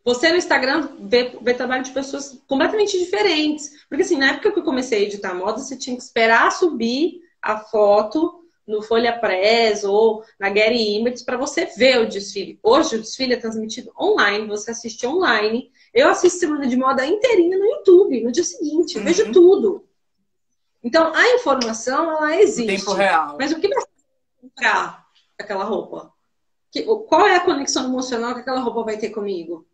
Speaker 2: Você no Instagram vê trabalho de pessoas completamente diferentes. Porque assim, na época que eu comecei a editar moda, você tinha que esperar subir a foto no Folha Press ou na Getty Images para você ver o desfile. Hoje o desfile é transmitido online, você assiste online. Eu assisto Semana de Moda inteirinha no YouTube, no dia seguinte, eu vejo tudo. Então, a informação, ela existe.
Speaker 1: Em tempo real.
Speaker 2: Mas o que vai comprar aquela roupa? Qual é a conexão emocional que aquela roupa vai ter comigo?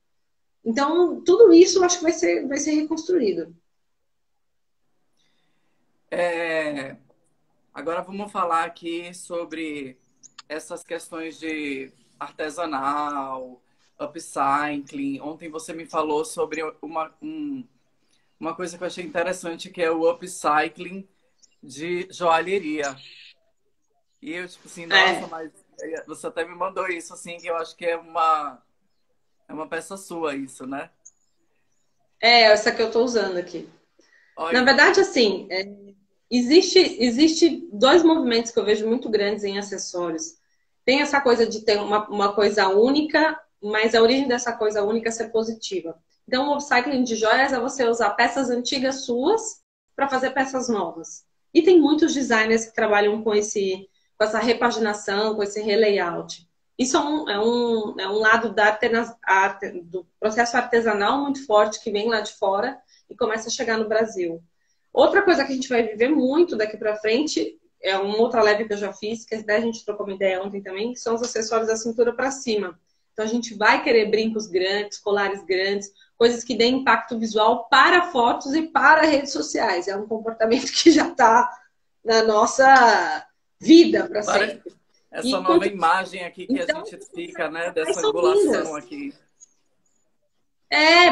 Speaker 2: Então, tudo isso eu acho que vai ser reconstruído.
Speaker 1: Agora vamos falar aqui sobre essas questões de artesanal, upcycling. Ontem você me falou sobre uma coisa que eu achei interessante, que é o upcycling de joalheria. E eu, tipo assim, nossa, mas você até me mandou isso, assim, que eu acho que é uma peça sua isso, né?
Speaker 2: Essa que eu estou usando aqui.
Speaker 1: Olha.
Speaker 2: Na verdade, assim, existe dois movimentos que eu vejo muito grandes em acessórios. Tem essa coisa de ter uma coisa única, mas a origem dessa coisa única é ser positiva. Então, o upcycling de joias é você usar peças antigas suas para fazer peças novas. E tem muitos designers que trabalham com essa repaginação, com esse relayout. Isso é um lado do processo artesanal muito forte que vem lá de fora e começa a chegar no Brasil. Outra coisa que a gente vai viver muito daqui para frente é uma outra leve que eu já fiz, que até a gente trocou uma ideia ontem também, que são os acessórios da cintura para cima. Então a gente vai querer brincos grandes, colares grandes, coisas que deem impacto visual para fotos e para redes sociais. É um comportamento que já está na nossa vida para sempre.
Speaker 1: Essa nova imagem aqui que então, a gente fica, né? Dessa angulação aqui.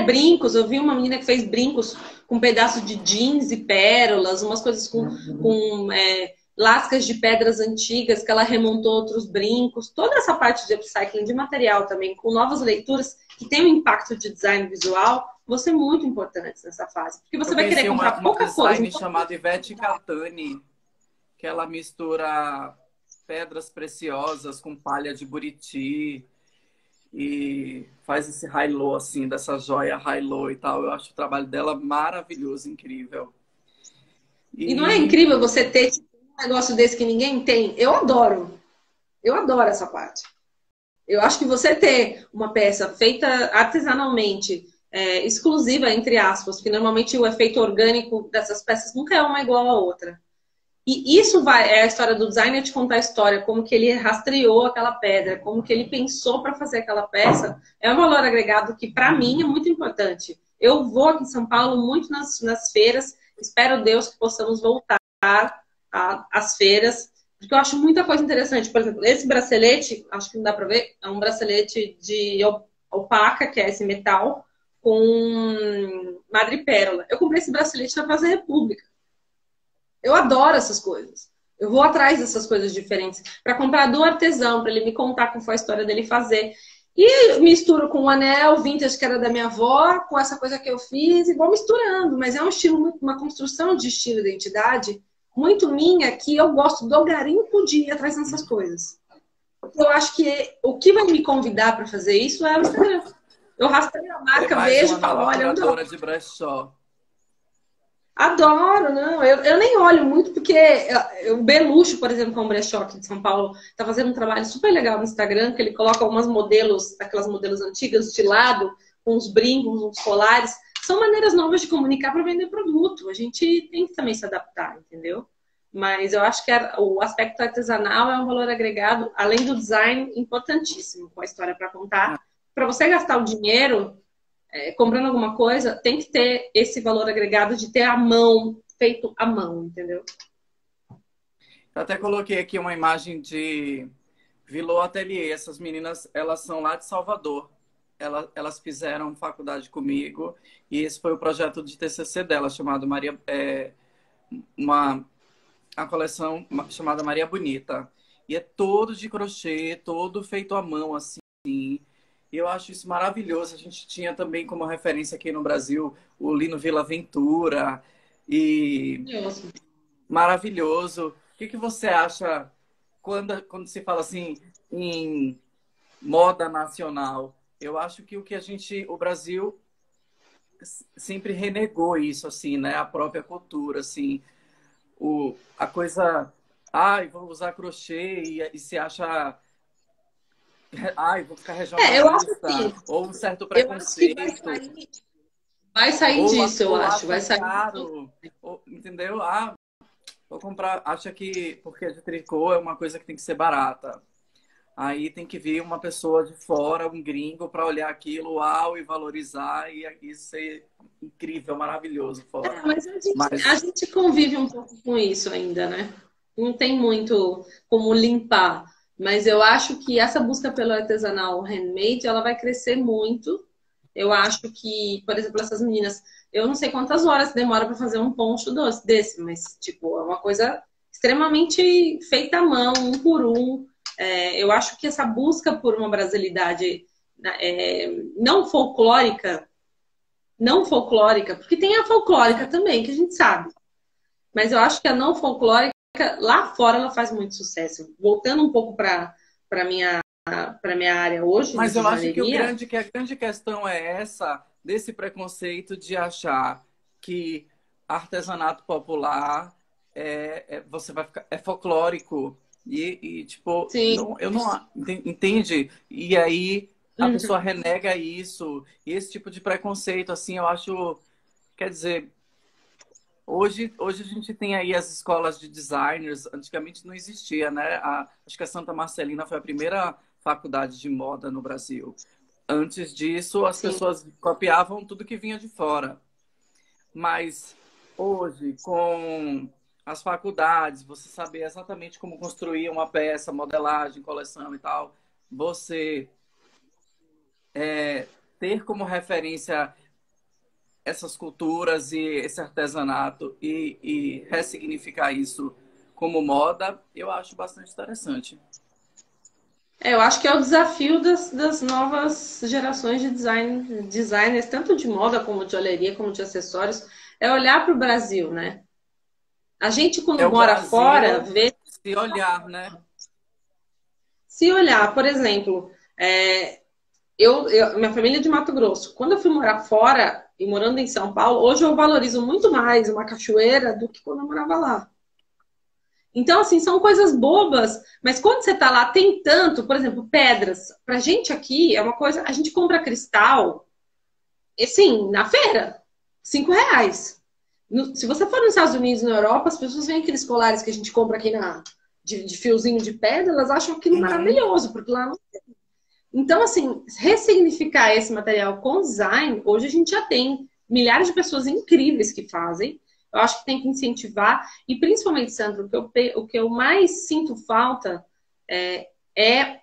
Speaker 2: Brincos. Eu vi uma menina que fez brincos com pedaços de jeans e pérolas, umas coisas com lascas de pedras antigas que ela remontou outros brincos. Toda essa parte de upcycling de material também, com novas leituras que tem um impacto de design visual, vão ser muito importantes nessa fase. Porque você vai querer comprar pouca coisa.
Speaker 1: Uma design chamada Ivete Catani, que ela mistura pedras preciosas com palha de buriti e faz esse high-low, assim, dessa joia high-low e tal. Eu acho o trabalho dela maravilhoso, incrível.
Speaker 2: E não é incrível você ter um negócio desse que ninguém tem? Eu adoro essa parte. Eu acho que você ter uma peça feita artesanalmente, exclusiva, entre aspas, porque normalmente o efeito orgânico dessas peças nunca é uma igual à outra. E isso é a história do designer te contar a história, como que ele rastreou aquela pedra, como que ele pensou para fazer aquela peça, é um valor agregado que, para mim, é muito importante. Eu vou aqui em São Paulo muito nas feiras, espero Deus que possamos voltar às feiras, porque eu acho muita coisa interessante. Por exemplo, esse bracelete, acho que não dá para ver, é um bracelete de opaca, que é esse metal, com madrepérola. Eu comprei esse bracelete na Praça da República. Eu adoro essas coisas. Eu vou atrás dessas coisas diferentes para comprar do artesão, para ele me contar como foi a história dele fazer. E misturo com o anel vintage que era da minha avó, com essa coisa que eu fiz, e vou misturando. Mas é um estilo, uma construção de estilo e identidade muito minha, que eu gosto do garimpo de ir atrás dessas coisas. Eu acho que o que vai me convidar para fazer isso é o Instagram. Eu rastreio a marca, vejo e falo, olha, onde ela...
Speaker 1: de brechó.
Speaker 2: Adoro, não. Eu nem olho muito, porque o Belucho, por exemplo, que é um brechó aqui de São Paulo, tá fazendo um trabalho super legal no Instagram, que ele coloca algumas modelos, aquelas modelos antigas de lado, com uns brincos, uns colares. São maneiras novas de comunicar para vender produto. A gente tem que também se adaptar, entendeu? Mas eu acho que o aspecto artesanal é um valor agregado, além do design, importantíssimo, com a história para contar. para você gastar o dinheiro comprando alguma coisa, tem que ter esse valor agregado de ter à mão, feito à mão, entendeu?
Speaker 1: Eu até coloquei aqui uma imagem de Vilô Atelier. Essas meninas, elas são lá de Salvador. Elas fizeram faculdade comigo e esse foi o projeto de TCC dela, chamado Maria, uma a coleção chamada Maria Bonita. E é todo de crochê, todo feito à mão, assim. E eu acho isso maravilhoso. A gente tinha também como referência aqui no Brasil o Lino Villaventura. E
Speaker 2: Maravilhoso.
Speaker 1: maravilhoso. O que você acha quando se fala assim em moda nacional? Eu acho que o Brasil sempre renegou isso, assim, né? A própria cultura, assim. A coisa, ai, vou usar crochê e se acha, ai, vou ficar
Speaker 2: Eu acho
Speaker 1: regionalista,
Speaker 2: assim,
Speaker 1: ou um certo
Speaker 2: eu acho que
Speaker 1: preconceito,
Speaker 2: vai sair disso, eu
Speaker 1: ou
Speaker 2: acho, vai
Speaker 1: acha
Speaker 2: sair.
Speaker 1: caro, ou, entendeu? Ah, vou comprar, acha que porque é de tricô é uma coisa que tem que ser barata. Aí tem que vir uma pessoa de fora, um gringo, para olhar aquilo, uau, e valorizar, e isso ser incrível, maravilhoso fora.
Speaker 2: Mas a
Speaker 1: Mas
Speaker 2: gente convive um pouco com isso ainda, né? Não tem muito como limpar. Mas eu acho que essa busca pelo artesanal handmade, ela vai crescer muito. Eu acho que, por exemplo, essas meninas, eu não sei quantas horas demora para fazer um poncho desse, mas, tipo, é uma coisa extremamente feita à mão, um por um. Eu acho que essa busca por uma brasilidade não folclórica, não folclórica, porque tem a folclórica também, que a gente sabe. Mas eu acho que a não folclórica, lá fora, ela faz muito sucesso. Voltando um pouco para minha para minha área hoje
Speaker 1: Mas
Speaker 2: de
Speaker 1: eu acho que
Speaker 2: joalheria.
Speaker 1: a grande questão é essa, desse preconceito de achar que artesanato popular você vai ficar, é folclórico. Tipo,
Speaker 2: Sim.
Speaker 1: não, eu não. Entende? E aí a pessoa
Speaker 2: Uhum.
Speaker 1: renega isso. E esse tipo de preconceito, assim, eu acho. Quer dizer, hoje a gente tem aí as escolas de designers, antigamente não existia, né? Acho que a Santa Marcelina foi a primeira faculdade de moda no Brasil. Antes disso, as
Speaker 2: Sim.
Speaker 1: pessoas copiavam tudo que vinha de fora. Mas hoje, com as faculdades, você saber exatamente como construir uma peça, modelagem, coleção e tal, você ter como referência essas culturas e esse artesanato e ressignificar isso como moda, eu acho bastante interessante.
Speaker 2: Eu acho que é o desafio das novas gerações de designers, tanto de moda como de joalheria, como de acessórios, é olhar para o Brasil, né? A gente,
Speaker 1: É
Speaker 2: quando
Speaker 1: o
Speaker 2: mora fora,
Speaker 1: Brasil
Speaker 2: vê.
Speaker 1: se olhar, né?
Speaker 2: Se olhar, por exemplo, minha família é de Mato Grosso. Quando eu fui morar fora e morando em São Paulo, hoje eu valorizo muito mais uma cachoeira do que quando eu morava lá. Então, assim, são coisas bobas, mas quando você tá lá, tem tanto, por exemplo, pedras. Pra gente aqui é uma coisa, a gente compra cristal, assim, na feira, R$ 5. Se você for nos Estados Unidos, na Europa, as pessoas veem aqueles colares que a gente compra aqui de fiozinho de pedra, elas acham aquilo
Speaker 1: Uhum.
Speaker 2: maravilhoso, porque lá não. Então, assim, ressignificar esse material com design, hoje a gente já tem milhares de pessoas incríveis que fazem. Eu acho que tem que incentivar. E principalmente, Sandro, o que eu mais sinto falta é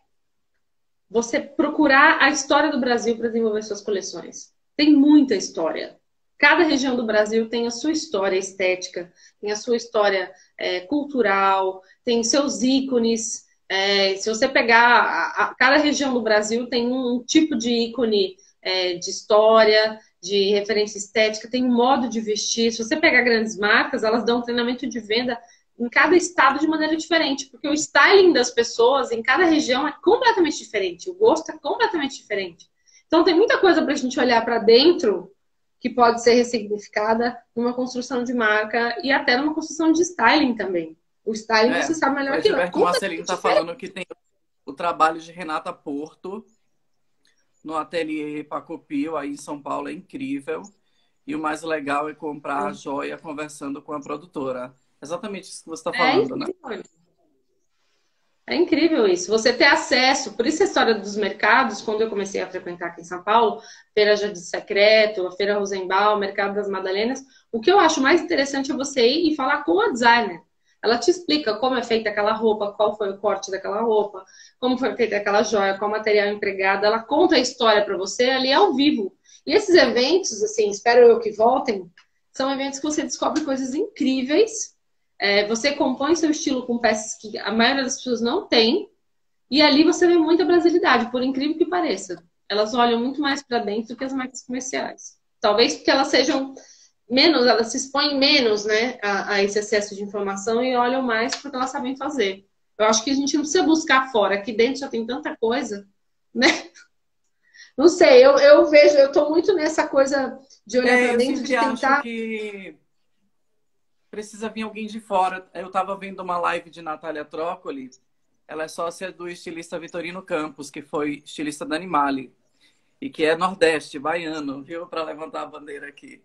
Speaker 2: você procurar a história do Brasil para desenvolver suas coleções. Tem muita história. Cada região do Brasil tem a sua história estética, tem a sua história cultural, tem seus ícones. Se você pegar, cada região do Brasil tem um tipo de ícone de história, de referência estética, tem um modo de vestir. Se você pegar grandes marcas, elas dão um treinamento de venda em cada estado de maneira diferente, porque o styling das pessoas em cada região é completamente diferente, o gosto é completamente diferente. Então tem muita coisa para a gente olhar para dentro que pode ser ressignificada numa construção de marca e até numa construção de styling também. O styling você sabe
Speaker 1: O
Speaker 2: melhor que eu, é
Speaker 1: Edilberto Marcelino
Speaker 2: completamente
Speaker 1: está
Speaker 2: diferente.
Speaker 1: falando que tem o trabalho de Renata Porto no ateliê Pacopio, aí em São Paulo, é incrível. E o mais legal é comprar a joia conversando com a produtora. Exatamente isso que você está
Speaker 2: É
Speaker 1: falando, né?
Speaker 2: incrível. É incrível isso. Você ter acesso, por isso a história dos mercados, quando eu comecei a frequentar aqui em São Paulo, Feira Jardim Secreto, a Feira Rosenbaum, o Mercado das Madalenas, o que eu acho mais interessante é você ir e falar com a designer. Ela te explica como é feita aquela roupa, qual foi o corte daquela roupa, como foi feita aquela joia, qual material empregado. Ela conta a história para você ali ao vivo. E esses eventos, assim, espero eu que voltem, são eventos que você descobre coisas incríveis. Você compõe seu estilo com peças que a maioria das pessoas não tem. E ali você vê muita brasilidade, por incrível que pareça. Elas olham muito mais para dentro do que as marcas comerciais. Talvez porque elas sejam menos, elas se expõem menos, né, a esse excesso de informação e olham mais porque elas sabem fazer. Eu acho que a gente não precisa buscar fora. Aqui dentro já tem tanta coisa, né? Não sei, eu vejo, eu tô muito nessa coisa de olhar para
Speaker 1: Eu
Speaker 2: dentro,
Speaker 1: sempre
Speaker 2: de
Speaker 1: acho
Speaker 2: tentar.
Speaker 1: que precisa vir alguém de fora. Eu estava vendo uma live de Natália Trócoli. Ela é sócia do estilista Vitorino Campos, que foi estilista da Animale. E que é nordeste, baiano, viu? Para levantar a bandeira aqui.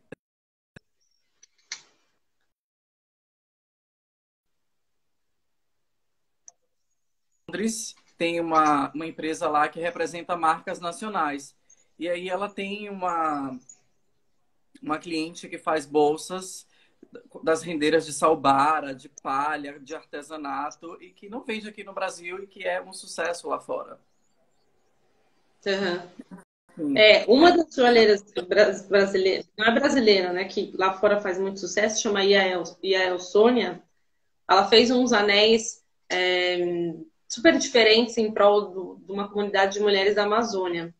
Speaker 1: Londres tem uma empresa lá que representa marcas nacionais. E aí ela tem uma cliente que faz bolsas das rendeiras de salbara, de palha, de artesanato, e que não vende aqui no Brasil e que é um sucesso lá fora.
Speaker 2: Uhum.
Speaker 1: Sim.
Speaker 2: Uma das joalheiras brasileiras, não é brasileira, né, que lá fora faz muito sucesso, chama Yael Sônia. Ela fez uns anéis super diferentes em prol de uma comunidade de mulheres da Amazônia.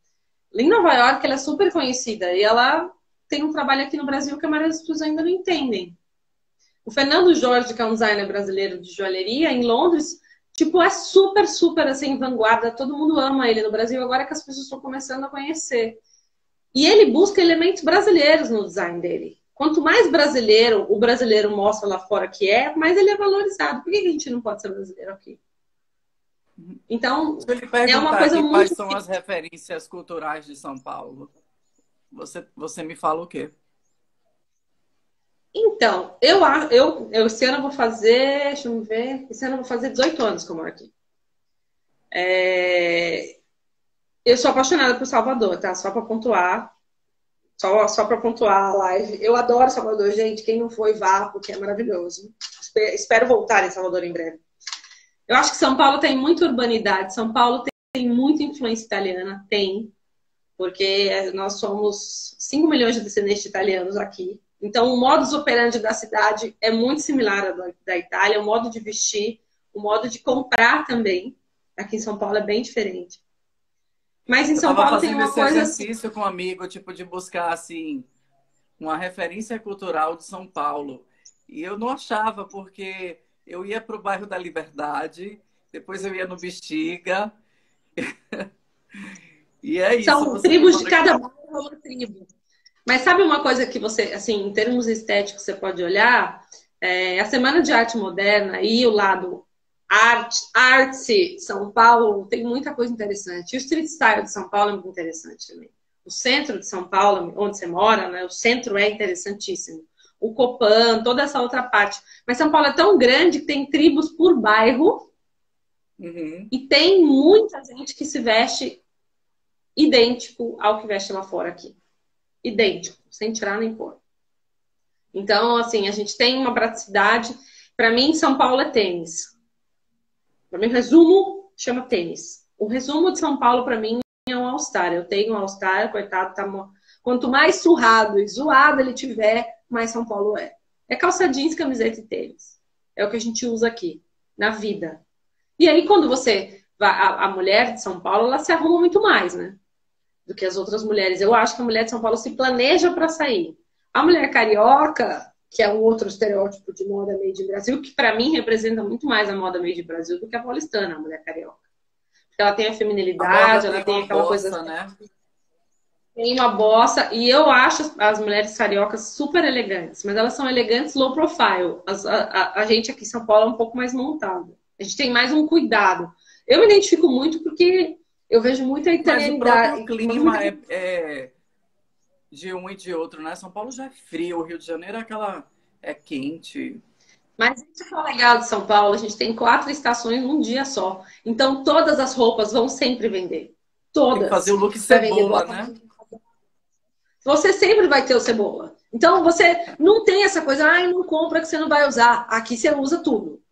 Speaker 2: Em Nova York, ela é super conhecida e ela tem um trabalho aqui no Brasil que a maioria das pessoas ainda não entendem. O Fernando Jorge, que é um designer brasileiro de joalheria, em Londres, tipo, é super, super, assim, vanguarda. Todo mundo ama ele no Brasil, agora que as pessoas estão começando a conhecer. E ele busca elementos brasileiros no design dele. Quanto mais brasileiro o brasileiro mostra lá fora que mais ele é valorizado. Por que a gente não pode ser brasileiro aqui? Então,
Speaker 1: Se eu lhe
Speaker 2: é uma
Speaker 1: perguntar
Speaker 2: coisa
Speaker 1: aqui quais
Speaker 2: muito...
Speaker 1: são as referências culturais de São Paulo, você me fala o quê?
Speaker 2: Então, esse ano eu vou fazer, deixa eu ver, esse ano eu vou fazer 18 anos que eu moro aqui. Eu sou apaixonada por Salvador, tá? Só para pontuar. Só para pontuar a live. Eu adoro Salvador, gente. Quem não foi, vá, porque é maravilhoso. Espero voltar em Salvador em breve. Eu acho que São Paulo tem muita urbanidade. São Paulo tem muita influência italiana. Tem. Porque nós somos 5 milhões de descendentes de italianos aqui. Então, o modus operandi da cidade é muito similar ao da Itália. O modo de vestir, o modo de comprar também. Aqui em São Paulo é bem diferente. Mas em
Speaker 1: Eu
Speaker 2: São
Speaker 1: estava
Speaker 2: Paulo tem
Speaker 1: fazendo
Speaker 2: uma
Speaker 1: esse
Speaker 2: coisa assim.
Speaker 1: exercício com um amigo, tipo, de buscar, assim, uma referência cultural de São Paulo. E eu não achava, porque eu ia para o bairro da Liberdade, depois eu ia no Bexiga, e é isso,
Speaker 2: São
Speaker 1: você me
Speaker 2: tribos de
Speaker 1: manda.
Speaker 2: cada bairro, é uma tribo. Mas sabe uma coisa que você, assim, em termos estéticos, você pode olhar? A Semana de Arte Moderna e o lado arte São Paulo tem muita coisa interessante. E o street style de São Paulo é muito interessante também. O centro de São Paulo, onde você mora, né? O centro é interessantíssimo. O Copan, toda essa outra parte. Mas São Paulo é tão grande que tem tribos por bairro
Speaker 1: Uhum.
Speaker 2: e tem muita gente que se veste idêntico ao que veste lá fora aqui. Idêntico, sem tirar nem pôr. Então, assim, a gente tem uma praticidade. Para mim, São Paulo é tênis. Para mim, resumo chama tênis. O resumo de São Paulo, para mim, é um All-Star. Eu tenho um All-Star, coitado, tá... Quanto mais surrado e zoado ele tiver, mais São Paulo é. É calça jeans, camiseta e tênis. É o que a gente usa aqui, na vida. E aí, quando você vai, a mulher de São Paulo, ela se arruma muito mais, né? Do que as outras mulheres. Eu acho que a mulher de São Paulo se planeja para sair. A mulher carioca, que é um outro estereótipo de moda made in Brasil, que para mim representa muito mais a moda made in Brasil do que a paulistana, a mulher carioca. Porque ela tem a
Speaker 1: A moda
Speaker 2: feminilidade, ela
Speaker 1: tem
Speaker 2: tem
Speaker 1: uma
Speaker 2: aquela coisa...
Speaker 1: bossa, né?
Speaker 2: Tem uma bossa, e eu acho as mulheres cariocas super elegantes, mas elas são elegantes low profile. A gente aqui em São Paulo é um pouco mais montado. A gente tem mais um cuidado. Eu me identifico muito porque eu vejo muita
Speaker 1: Mas o próprio
Speaker 2: italianidade.
Speaker 1: clima é de um e de outro, né? São Paulo já é frio, o Rio de Janeiro é quente.
Speaker 2: Mas isso que é legal de São Paulo, a gente tem 4 estações num dia só. Então todas as roupas vão sempre vender.
Speaker 1: Tem que fazer o
Speaker 2: Todas.
Speaker 1: look
Speaker 2: Vai vender
Speaker 1: cebola,
Speaker 2: bota.
Speaker 1: né?
Speaker 2: Você sempre vai ter o cebola. Então você não tem essa coisa, ai, não compra que você não vai usar. Aqui você usa tudo.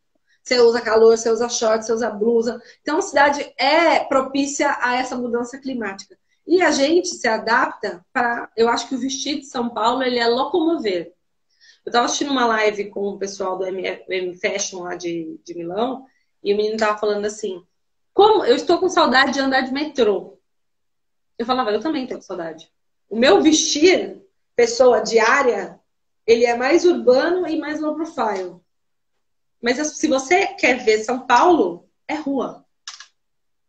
Speaker 2: Você usa calor, você usa short, você usa blusa. Então a cidade é propícia a essa mudança climática. E a gente se adapta para. Eu acho que o vestido de São Paulo ele é locomover. Eu estava assistindo uma live com o pessoal do M Fashion lá de Milão, e o menino tava falando assim: como eu estou com saudade de andar de metrô. Eu falava, eu também tenho saudade. O meu vestir, pessoa diária, ele é mais urbano e mais low profile. Mas se você quer ver São Paulo, é rua.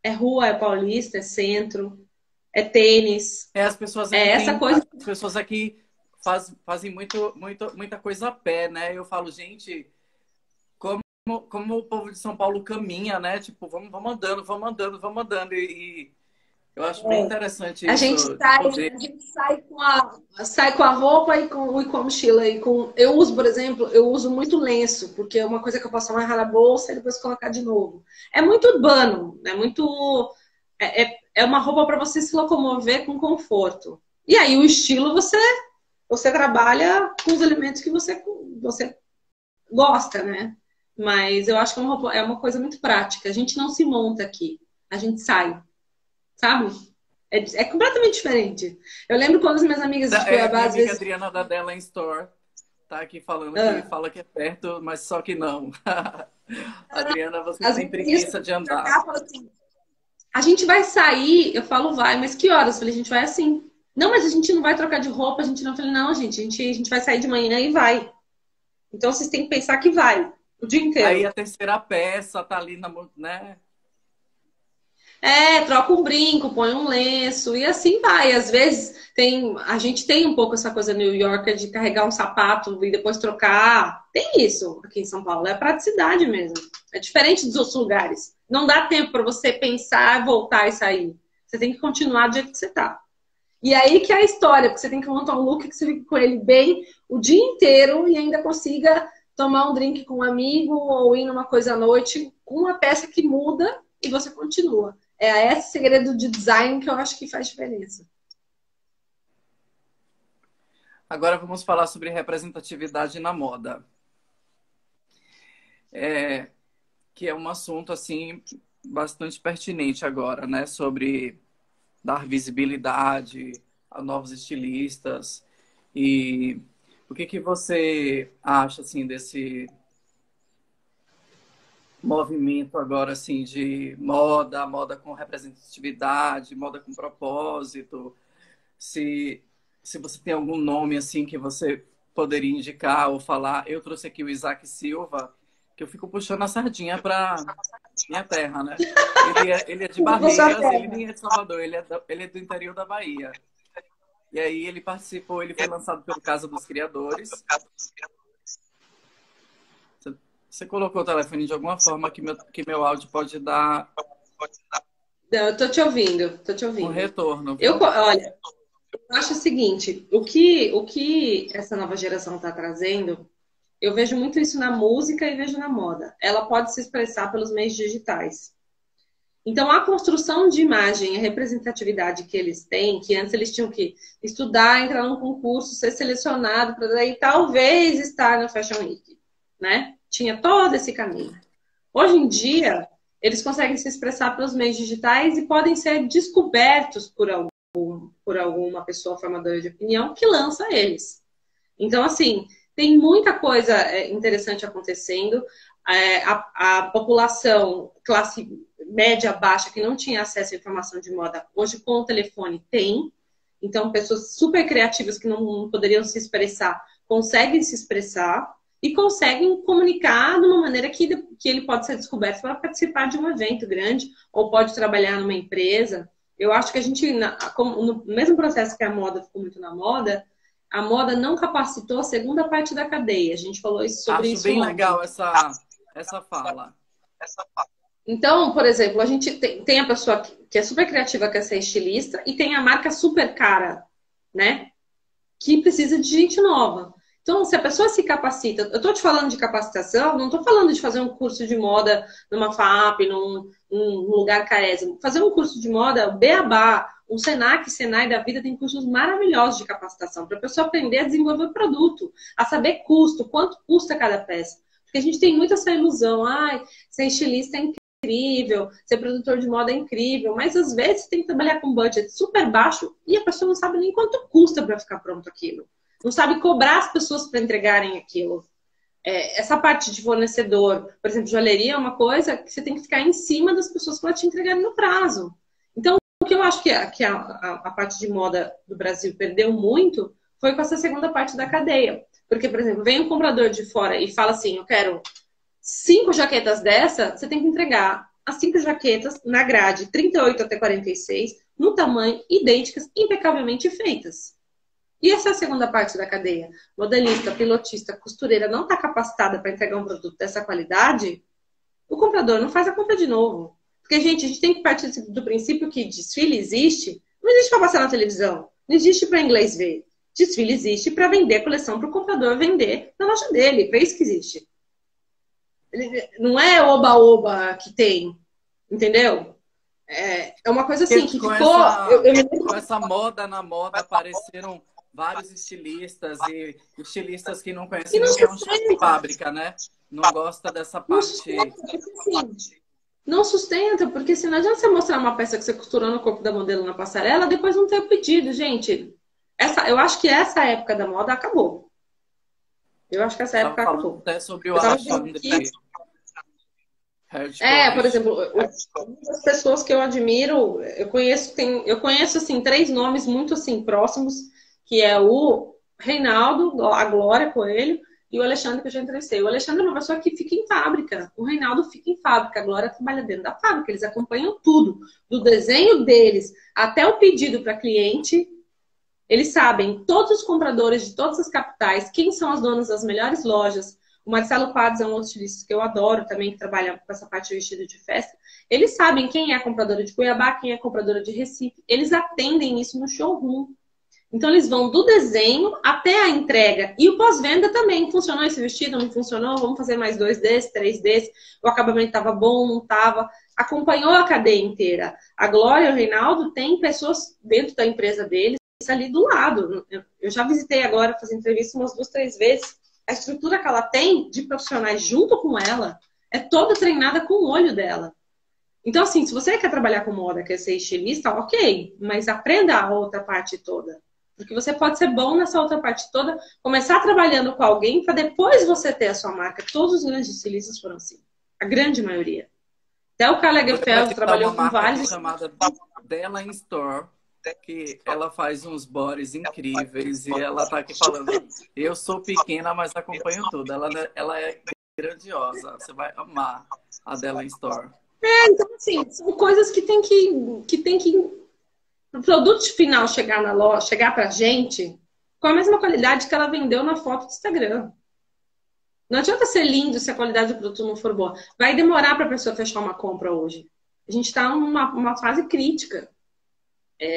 Speaker 2: É rua, é paulista, é centro, é tênis.
Speaker 1: É, as pessoas
Speaker 2: É
Speaker 1: aqui
Speaker 2: essa
Speaker 1: têm,
Speaker 2: coisa.
Speaker 1: as pessoas aqui fazem muita coisa a pé, né? Eu falo, gente, como, como o povo de São Paulo caminha, né? Tipo, vamos andando, vamos andando, vamos andando. E eu acho bem interessante
Speaker 2: A gente
Speaker 1: isso de
Speaker 2: sai,
Speaker 1: poder.
Speaker 2: a gente sai com a roupa e com a mochila. Eu uso, por exemplo, eu uso muito lenço, porque é uma coisa que eu posso amarrar na bolsa e depois colocar de novo. É muito urbano, é muito. É uma roupa para você se locomover com conforto. E aí o estilo você trabalha com os elementos que você gosta, né? Mas eu acho que é uma coisa muito prática. A gente não se monta aqui, a gente sai, sabe? É completamente diferente. Eu lembro quando as minhas amigas de Cuiabá,
Speaker 1: Minha
Speaker 2: às
Speaker 1: amiga
Speaker 2: vezes.
Speaker 1: Adriana da Della Store tá aqui falando que
Speaker 2: Ah,
Speaker 1: fala que é perto, mas só que não. Adriana, você
Speaker 2: as
Speaker 1: tem
Speaker 2: minhas
Speaker 1: preguiça de
Speaker 2: amigas de
Speaker 1: andar.
Speaker 2: Cuiabá falam assim: a gente vai sair, eu falo, vai, mas que horas? Eu falei, a gente vai assim. Não, mas a gente não vai trocar de roupa, a gente não. Eu falei, não, a gente vai sair de manhã e vai. Então vocês têm que pensar que vai, o dia
Speaker 1: Aí
Speaker 2: inteiro.
Speaker 1: a terceira peça tá ali né?
Speaker 2: Troca um brinco, põe um lenço e assim vai. Às vezes a gente tem um pouco essa coisa New Yorker de carregar um sapato e depois trocar. Tem isso aqui em São Paulo, é praticidade mesmo. É diferente dos outros lugares. Não dá tempo para você pensar, voltar e sair. Você tem que continuar do jeito que você tá. E aí que é a história, porque você tem que montar um look que você fique com ele bem o dia inteiro e ainda consiga tomar um drink com um amigo ou ir numa coisa à noite com uma peça que muda e você continua. É esse segredo de design que eu acho que faz diferença.
Speaker 1: Agora vamos falar sobre representatividade na moda. Que é um assunto assim bastante pertinente agora, né? Sobre dar visibilidade a novos estilistas. E o que que você acha assim desse movimento agora assim de moda com representatividade, moda com propósito? Se se você tem algum nome assim que você poderia indicar ou falar, eu trouxe aqui o Isaac Silva, que eu fico puxando a sardinha para minha terra, né? Ele é de
Speaker 2: Você
Speaker 1: Barreiras, ele
Speaker 2: terra.
Speaker 1: nem é de Salvador, ele é do interior da Bahia. E aí ele participou, ele foi lançado pelo Casa dos Criadores. Você colocou o telefone de alguma forma que meu áudio pode dar
Speaker 2: Não, eu tô te ouvindo, tô te
Speaker 1: um
Speaker 2: ouvindo.
Speaker 1: retorno, viu?
Speaker 2: Olha, eu acho o seguinte, o que essa nova geração está trazendo, eu vejo muito isso na música e vejo na moda. Ela pode se expressar pelos meios digitais. Então, a construção de imagem, a representatividade que eles têm, que antes eles tinham que estudar, entrar num concurso, ser selecionado para daí talvez estar na Fashion Week, né? Tinha todo esse caminho. Hoje em dia, eles conseguem se expressar pelos meios digitais e podem ser descobertos por alguma pessoa formadora de opinião que lança eles. Então, assim, tem muita coisa interessante acontecendo. A população, classe média, baixa, que não tinha acesso à informação de moda, hoje com o telefone tem. Então, pessoas super criativas que não poderiam se expressar, conseguem se expressar e conseguem comunicar de uma maneira que ele pode ser descoberto para participar de um evento grande ou pode trabalhar numa empresa. Eu acho que a gente, no mesmo processo que a moda ficou muito na moda, a moda não capacitou a segunda parte da cadeia. A gente falou sobre
Speaker 1: Acho
Speaker 2: isso
Speaker 1: bem
Speaker 2: ontem.
Speaker 1: legal essa fala.
Speaker 2: Então, por exemplo, a gente tem a pessoa que é super criativa, quer ser estilista, e tem a marca super cara, né? Que precisa de gente nova. Então, se a pessoa se capacita, eu estou te falando de capacitação, não estou falando de fazer um curso de moda numa FAP, num lugar carésimo. Fazer um curso de moda, o Beabá, um Senac, Senai da vida tem cursos maravilhosos de capacitação para a pessoa aprender a desenvolver produto, a saber custo, quanto custa cada peça. Porque a gente tem muito essa ilusão, ser estilista é incrível, ser produtor de moda é incrível, mas às vezes você tem que trabalhar com budget super baixo e a pessoa não sabe nem quanto custa para ficar pronto aquilo. Não sabe cobrar as pessoas para entregarem aquilo. Essa parte de fornecedor, por exemplo, joalheria é uma coisa que você tem que ficar em cima das pessoas para te entregarem no prazo. Então, o que eu acho que a parte de moda do Brasil perdeu muito foi com essa segunda parte da cadeia. Porque, por exemplo, vem um comprador de fora e fala assim, eu quero 5 jaquetas dessa, você tem que entregar as 5 jaquetas na grade 38 até 46, no tamanho, idênticas, impecavelmente feitas. E essa é a segunda parte da cadeia. Modelista, pilotista, costureira não está capacitada para entregar um produto dessa qualidade, o comprador não faz a compra de novo. Porque, gente, a gente tem que partir do princípio que desfile existe, não existe para passar na televisão, não existe para inglês ver. Desfile existe para vender a coleção para o comprador vender na loja dele. É isso que existe. Não é oba-oba que tem, entendeu? É uma coisa assim que
Speaker 1: com
Speaker 2: ficou...
Speaker 1: Com essa moda na moda apareceram vários estilistas e estilistas que não conhecem nem o que é um chão de fábrica, né? Não gosta dessa parte.
Speaker 2: Não sustenta, porque se não adianta você mostrar uma peça que você costurou no corpo da modelo na passarela, depois não ter o pedido, gente. Eu acho que essa época da moda acabou. Eu acho que essa época acabou.
Speaker 1: Até sobre o Alexandre.
Speaker 2: Por exemplo, as pessoas que eu admiro, eu conheço assim 3 nomes muito assim próximos, que é o Reinaldo, a Glória Coelho e o Alexandre, que eu já entrevistei. O Alexandre é uma pessoa que fica em fábrica, o Reinaldo fica em fábrica, a Glória trabalha dentro da fábrica, eles acompanham tudo, do desenho deles até o pedido para cliente. Eles sabem todos os compradores de todas as capitais, quem são as donas das melhores lojas. O Marcelo Quadros é um outro estilista que eu adoro também, que trabalha com essa parte de vestido de festa. Eles sabem quem é a compradora de Cuiabá, quem é a compradora de Recife. Eles atendem isso no showroom. Então, eles vão do desenho até a entrega. E o pós-venda também. Funcionou esse vestido? Não funcionou? Vamos fazer mais 2 desses, 3 desses. O acabamento estava bom? Não estava? Acompanhou a cadeia inteira. A Glória e o Reinaldo têm pessoas dentro da empresa deles ali do lado. Eu já visitei agora, fazer entrevista umas 2, 3 vezes. A estrutura que ela tem de profissionais junto com ela é toda treinada com o olho dela. Então, assim, se você quer trabalhar com moda, quer ser estilista, ok, mas aprenda a outra parte toda. Porque você pode ser bom nessa outra parte toda, começar trabalhando com alguém para depois você ter a sua marca. Todos os grandes estilistas foram assim. A grande maioria. Até o Karl Lagerfeld trabalhou com vários...
Speaker 1: chamada Della in Store, que ela faz uns bodies incríveis e ela tá aqui falando, eu sou pequena, mas acompanho tudo. Ela é grandiosa. Você vai amar a Della in Store.
Speaker 2: Então, assim, são coisas que tem que o produto final chegar na loja, chegar pra gente com a mesma qualidade que ela vendeu na foto do Instagram. Não adianta ser lindo se a qualidade do produto não for boa. Vai demorar para a pessoa fechar uma compra hoje. A gente está numa fase crítica.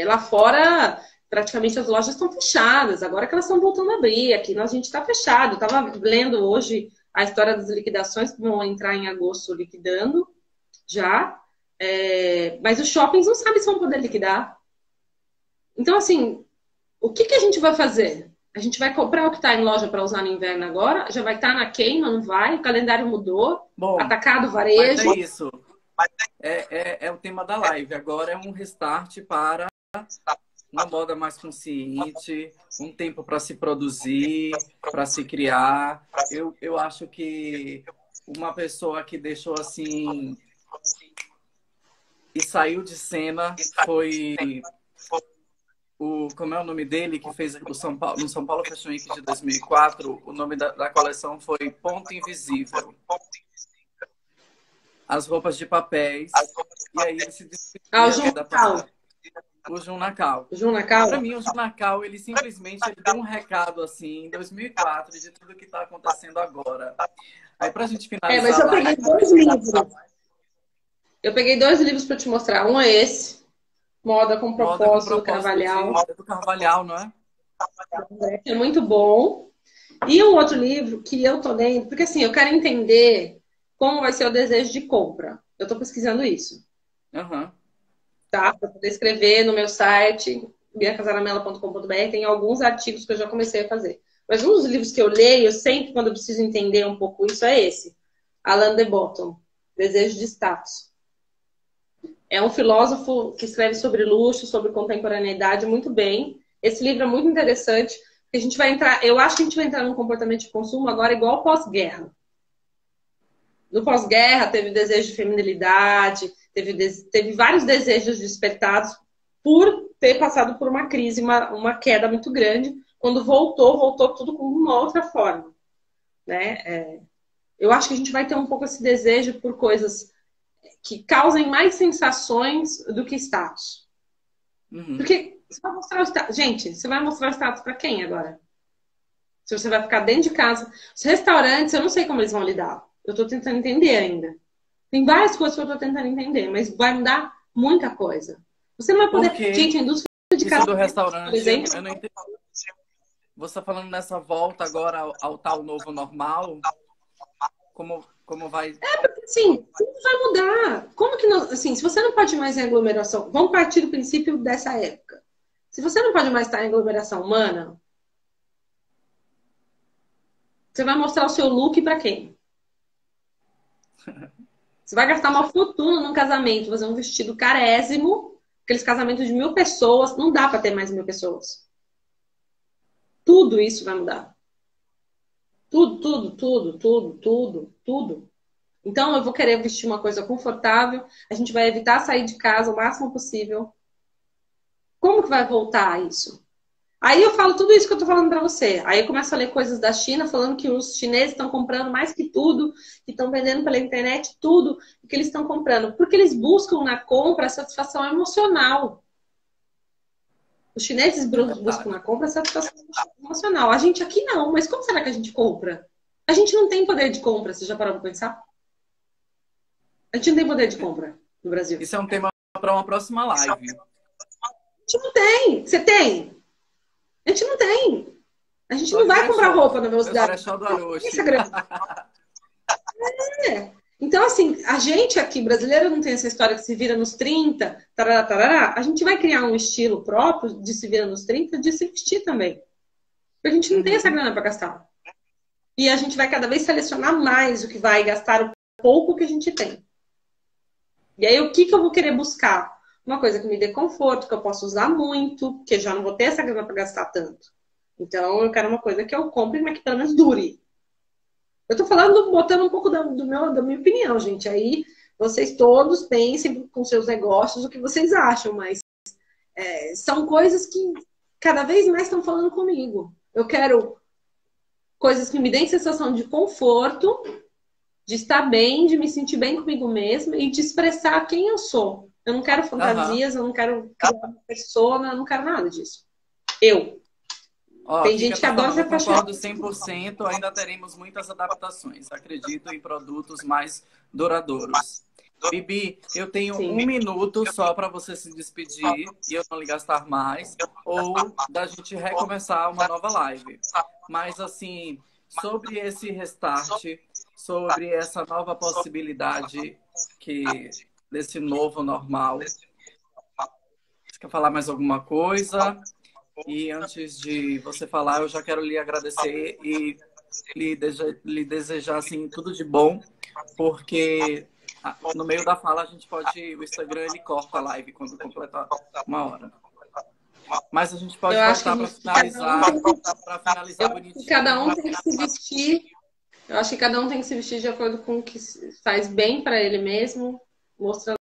Speaker 2: Lá fora, praticamente as lojas estão fechadas. Agora que elas estão voltando a abrir. Aqui a gente está fechado. Eu estava lendo hoje a história das liquidações que vão entrar em agosto liquidando já. Mas os shoppings não sabem se vão poder liquidar. Então, assim, o que a gente vai fazer? A gente vai comprar o que está em loja para usar no inverno agora? Já vai estar na queima, não vai? O calendário mudou?
Speaker 1: Bom,
Speaker 2: atacado, varejo?
Speaker 1: Mas é isso. É o tema da live. Agora é um restart para uma moda mais consciente, um tempo para se produzir, para se criar. Eu acho que uma pessoa que deixou assim e saiu de cena foi como é o nome dele, que fez no São Paulo Fashion Week de 2004, o nome da coleção foi Ponto Invisível. As roupas de papéis. E aí ele se despediu
Speaker 2: o Junakal.
Speaker 1: O Junakal.
Speaker 2: O Junakal?
Speaker 1: Para mim, o Junakal, ele simplesmente deu um recado assim, em 2004, de tudo que está acontecendo agora. Aí, pra gente finalizar...
Speaker 2: mas eu peguei 2 livros. Eu peguei 2 livros para te mostrar. Um é esse. Moda com Propósito, do Carvalhal.
Speaker 1: Do Carvalhal, não é?
Speaker 2: É muito bom. E um outro livro que eu tô lendo, porque assim, eu quero entender como vai ser o desejo de compra. Eu tô pesquisando isso,
Speaker 1: Aham.
Speaker 2: tá? Para poder escrever no meu site, biacasaramela.com.br, tem alguns artigos que eu já comecei a fazer. Mas um dos livros que eu leio, sempre quando eu preciso entender um pouco isso, é esse. Alain de Botton, Desejo de Status. É um filósofo que escreve sobre luxo, sobre contemporaneidade muito bem. Esse livro é muito interessante, porque a gente vai entrar, eu acho que a gente vai entrar num comportamento de consumo agora igual pós-guerra. No pós-guerra teve desejo de feminilidade, teve vários desejos despertados por ter passado por uma crise, uma queda muito grande. Quando voltou tudo com uma outra forma, né? Eu acho que a gente vai ter um pouco esse desejo por coisas que causem mais sensações do que status.
Speaker 1: Uhum.
Speaker 2: Porque você vai mostrar o status. Gente, você vai mostrar o status para quem agora? Se você vai ficar dentro de casa. Os restaurantes, eu não sei como eles vão lidar. Eu tô tentando entender ainda. Tem várias coisas que eu tô tentando entender, mas vai mudar muita coisa. Você não vai poder.
Speaker 1: Porque
Speaker 2: Gente, a indústria de
Speaker 1: isso do
Speaker 2: casamento, por
Speaker 1: restaurante,
Speaker 2: exemplo.
Speaker 1: eu não entendo. Você está falando nessa volta agora ao tal novo normal? Como vai.
Speaker 2: Sim, tudo vai mudar. Como que não, assim, se você não pode mais em aglomeração, vamos partir do princípio dessa época. Se você não pode mais estar em aglomeração humana, você vai mostrar o seu look para quem? Você vai gastar uma fortuna num casamento, fazer um vestido carésimo, aqueles casamentos de 1.000 pessoas, não dá para ter mais 1.000 pessoas. Tudo isso vai mudar. Tudo. Então, eu vou querer vestir uma coisa confortável, a gente vai evitar sair de casa o máximo possível. Como que vai voltar isso? Aí eu falo tudo isso que eu tô falando para você. Aí eu começo a ler coisas da China, falando que os chineses estão comprando mais que tudo, que estão vendendo pela internet tudo, que eles estão comprando. Porque eles buscam na compra a satisfação emocional. Os chineses
Speaker 1: É
Speaker 2: buscam
Speaker 1: verdade.
Speaker 2: na compra a satisfação emocional. A gente aqui não, mas como será que a gente compra? A gente não tem poder de compra, você já parou para pensar? A gente não tem poder de compra no Brasil.
Speaker 1: Isso é um tema para uma próxima live.
Speaker 2: A gente não tem. Você tem? A gente não tem. A gente
Speaker 1: Só
Speaker 2: não
Speaker 1: de
Speaker 2: vai comprar
Speaker 1: brechó.
Speaker 2: roupa na
Speaker 1: Meus
Speaker 2: velocidade.
Speaker 1: brechó do Aroche.
Speaker 2: É. Então, assim, a gente aqui, brasileiro, não tem essa história que se vira nos 30, tarará, tarará. A gente vai criar um estilo próprio de se vira nos 30, de se vestir também. Porque a gente não tem essa
Speaker 1: Uhum.
Speaker 2: grana para gastar. E a gente vai cada vez selecionar mais o que vai gastar o pouco que a gente tem. E aí, o que eu vou querer buscar? Uma coisa que me dê conforto, que eu possa usar muito, porque eu já não vou ter essa grana para gastar tanto. Então, eu quero uma coisa que eu compre, mas que pelo menos dure. Eu tô falando, botando um pouco da minha opinião, gente. Aí, vocês todos pensem com seus negócios o que vocês acham, mas são coisas que cada vez mais estão falando comigo. Eu quero coisas que me deem sensação de conforto, de estar bem, de me sentir bem comigo mesma e de expressar quem eu sou. Eu não quero
Speaker 1: Aham.
Speaker 2: fantasias, eu não quero criar uma persona, eu não quero nada disso. Eu.
Speaker 1: Ó,
Speaker 2: Tem
Speaker 1: aqui que
Speaker 2: gente
Speaker 1: eu
Speaker 2: que
Speaker 1: tô
Speaker 2: adora
Speaker 1: falando,
Speaker 2: se
Speaker 1: eu
Speaker 2: apaixonar.
Speaker 1: concordo 100%. Ainda teremos muitas adaptações. Acredito em produtos mais duradouros. Bibi, eu tenho
Speaker 2: Sim.
Speaker 1: 1 minuto só para você se despedir e eu não lhe gastar mais, ou da gente recomeçar uma nova live. Mas, assim, sobre esse restart, sobre essa nova possibilidade que desse novo normal, você quer falar mais alguma coisa? E antes de você falar, eu já quero lhe agradecer e lhe desejar assim, tudo de bom, porque no meio da fala a gente pode, o Instagram ele corta a live quando completar 1 hora. Mas a gente
Speaker 2: Eu
Speaker 1: pode
Speaker 2: acho que
Speaker 1: voltar
Speaker 2: a gente, cada um tem
Speaker 1: para finalizar
Speaker 2: eu acho que cada
Speaker 1: bonitinho.
Speaker 2: um tem que se vestir. Eu acho que cada um tem que se vestir de acordo com o que faz bem para ele mesmo, mostrando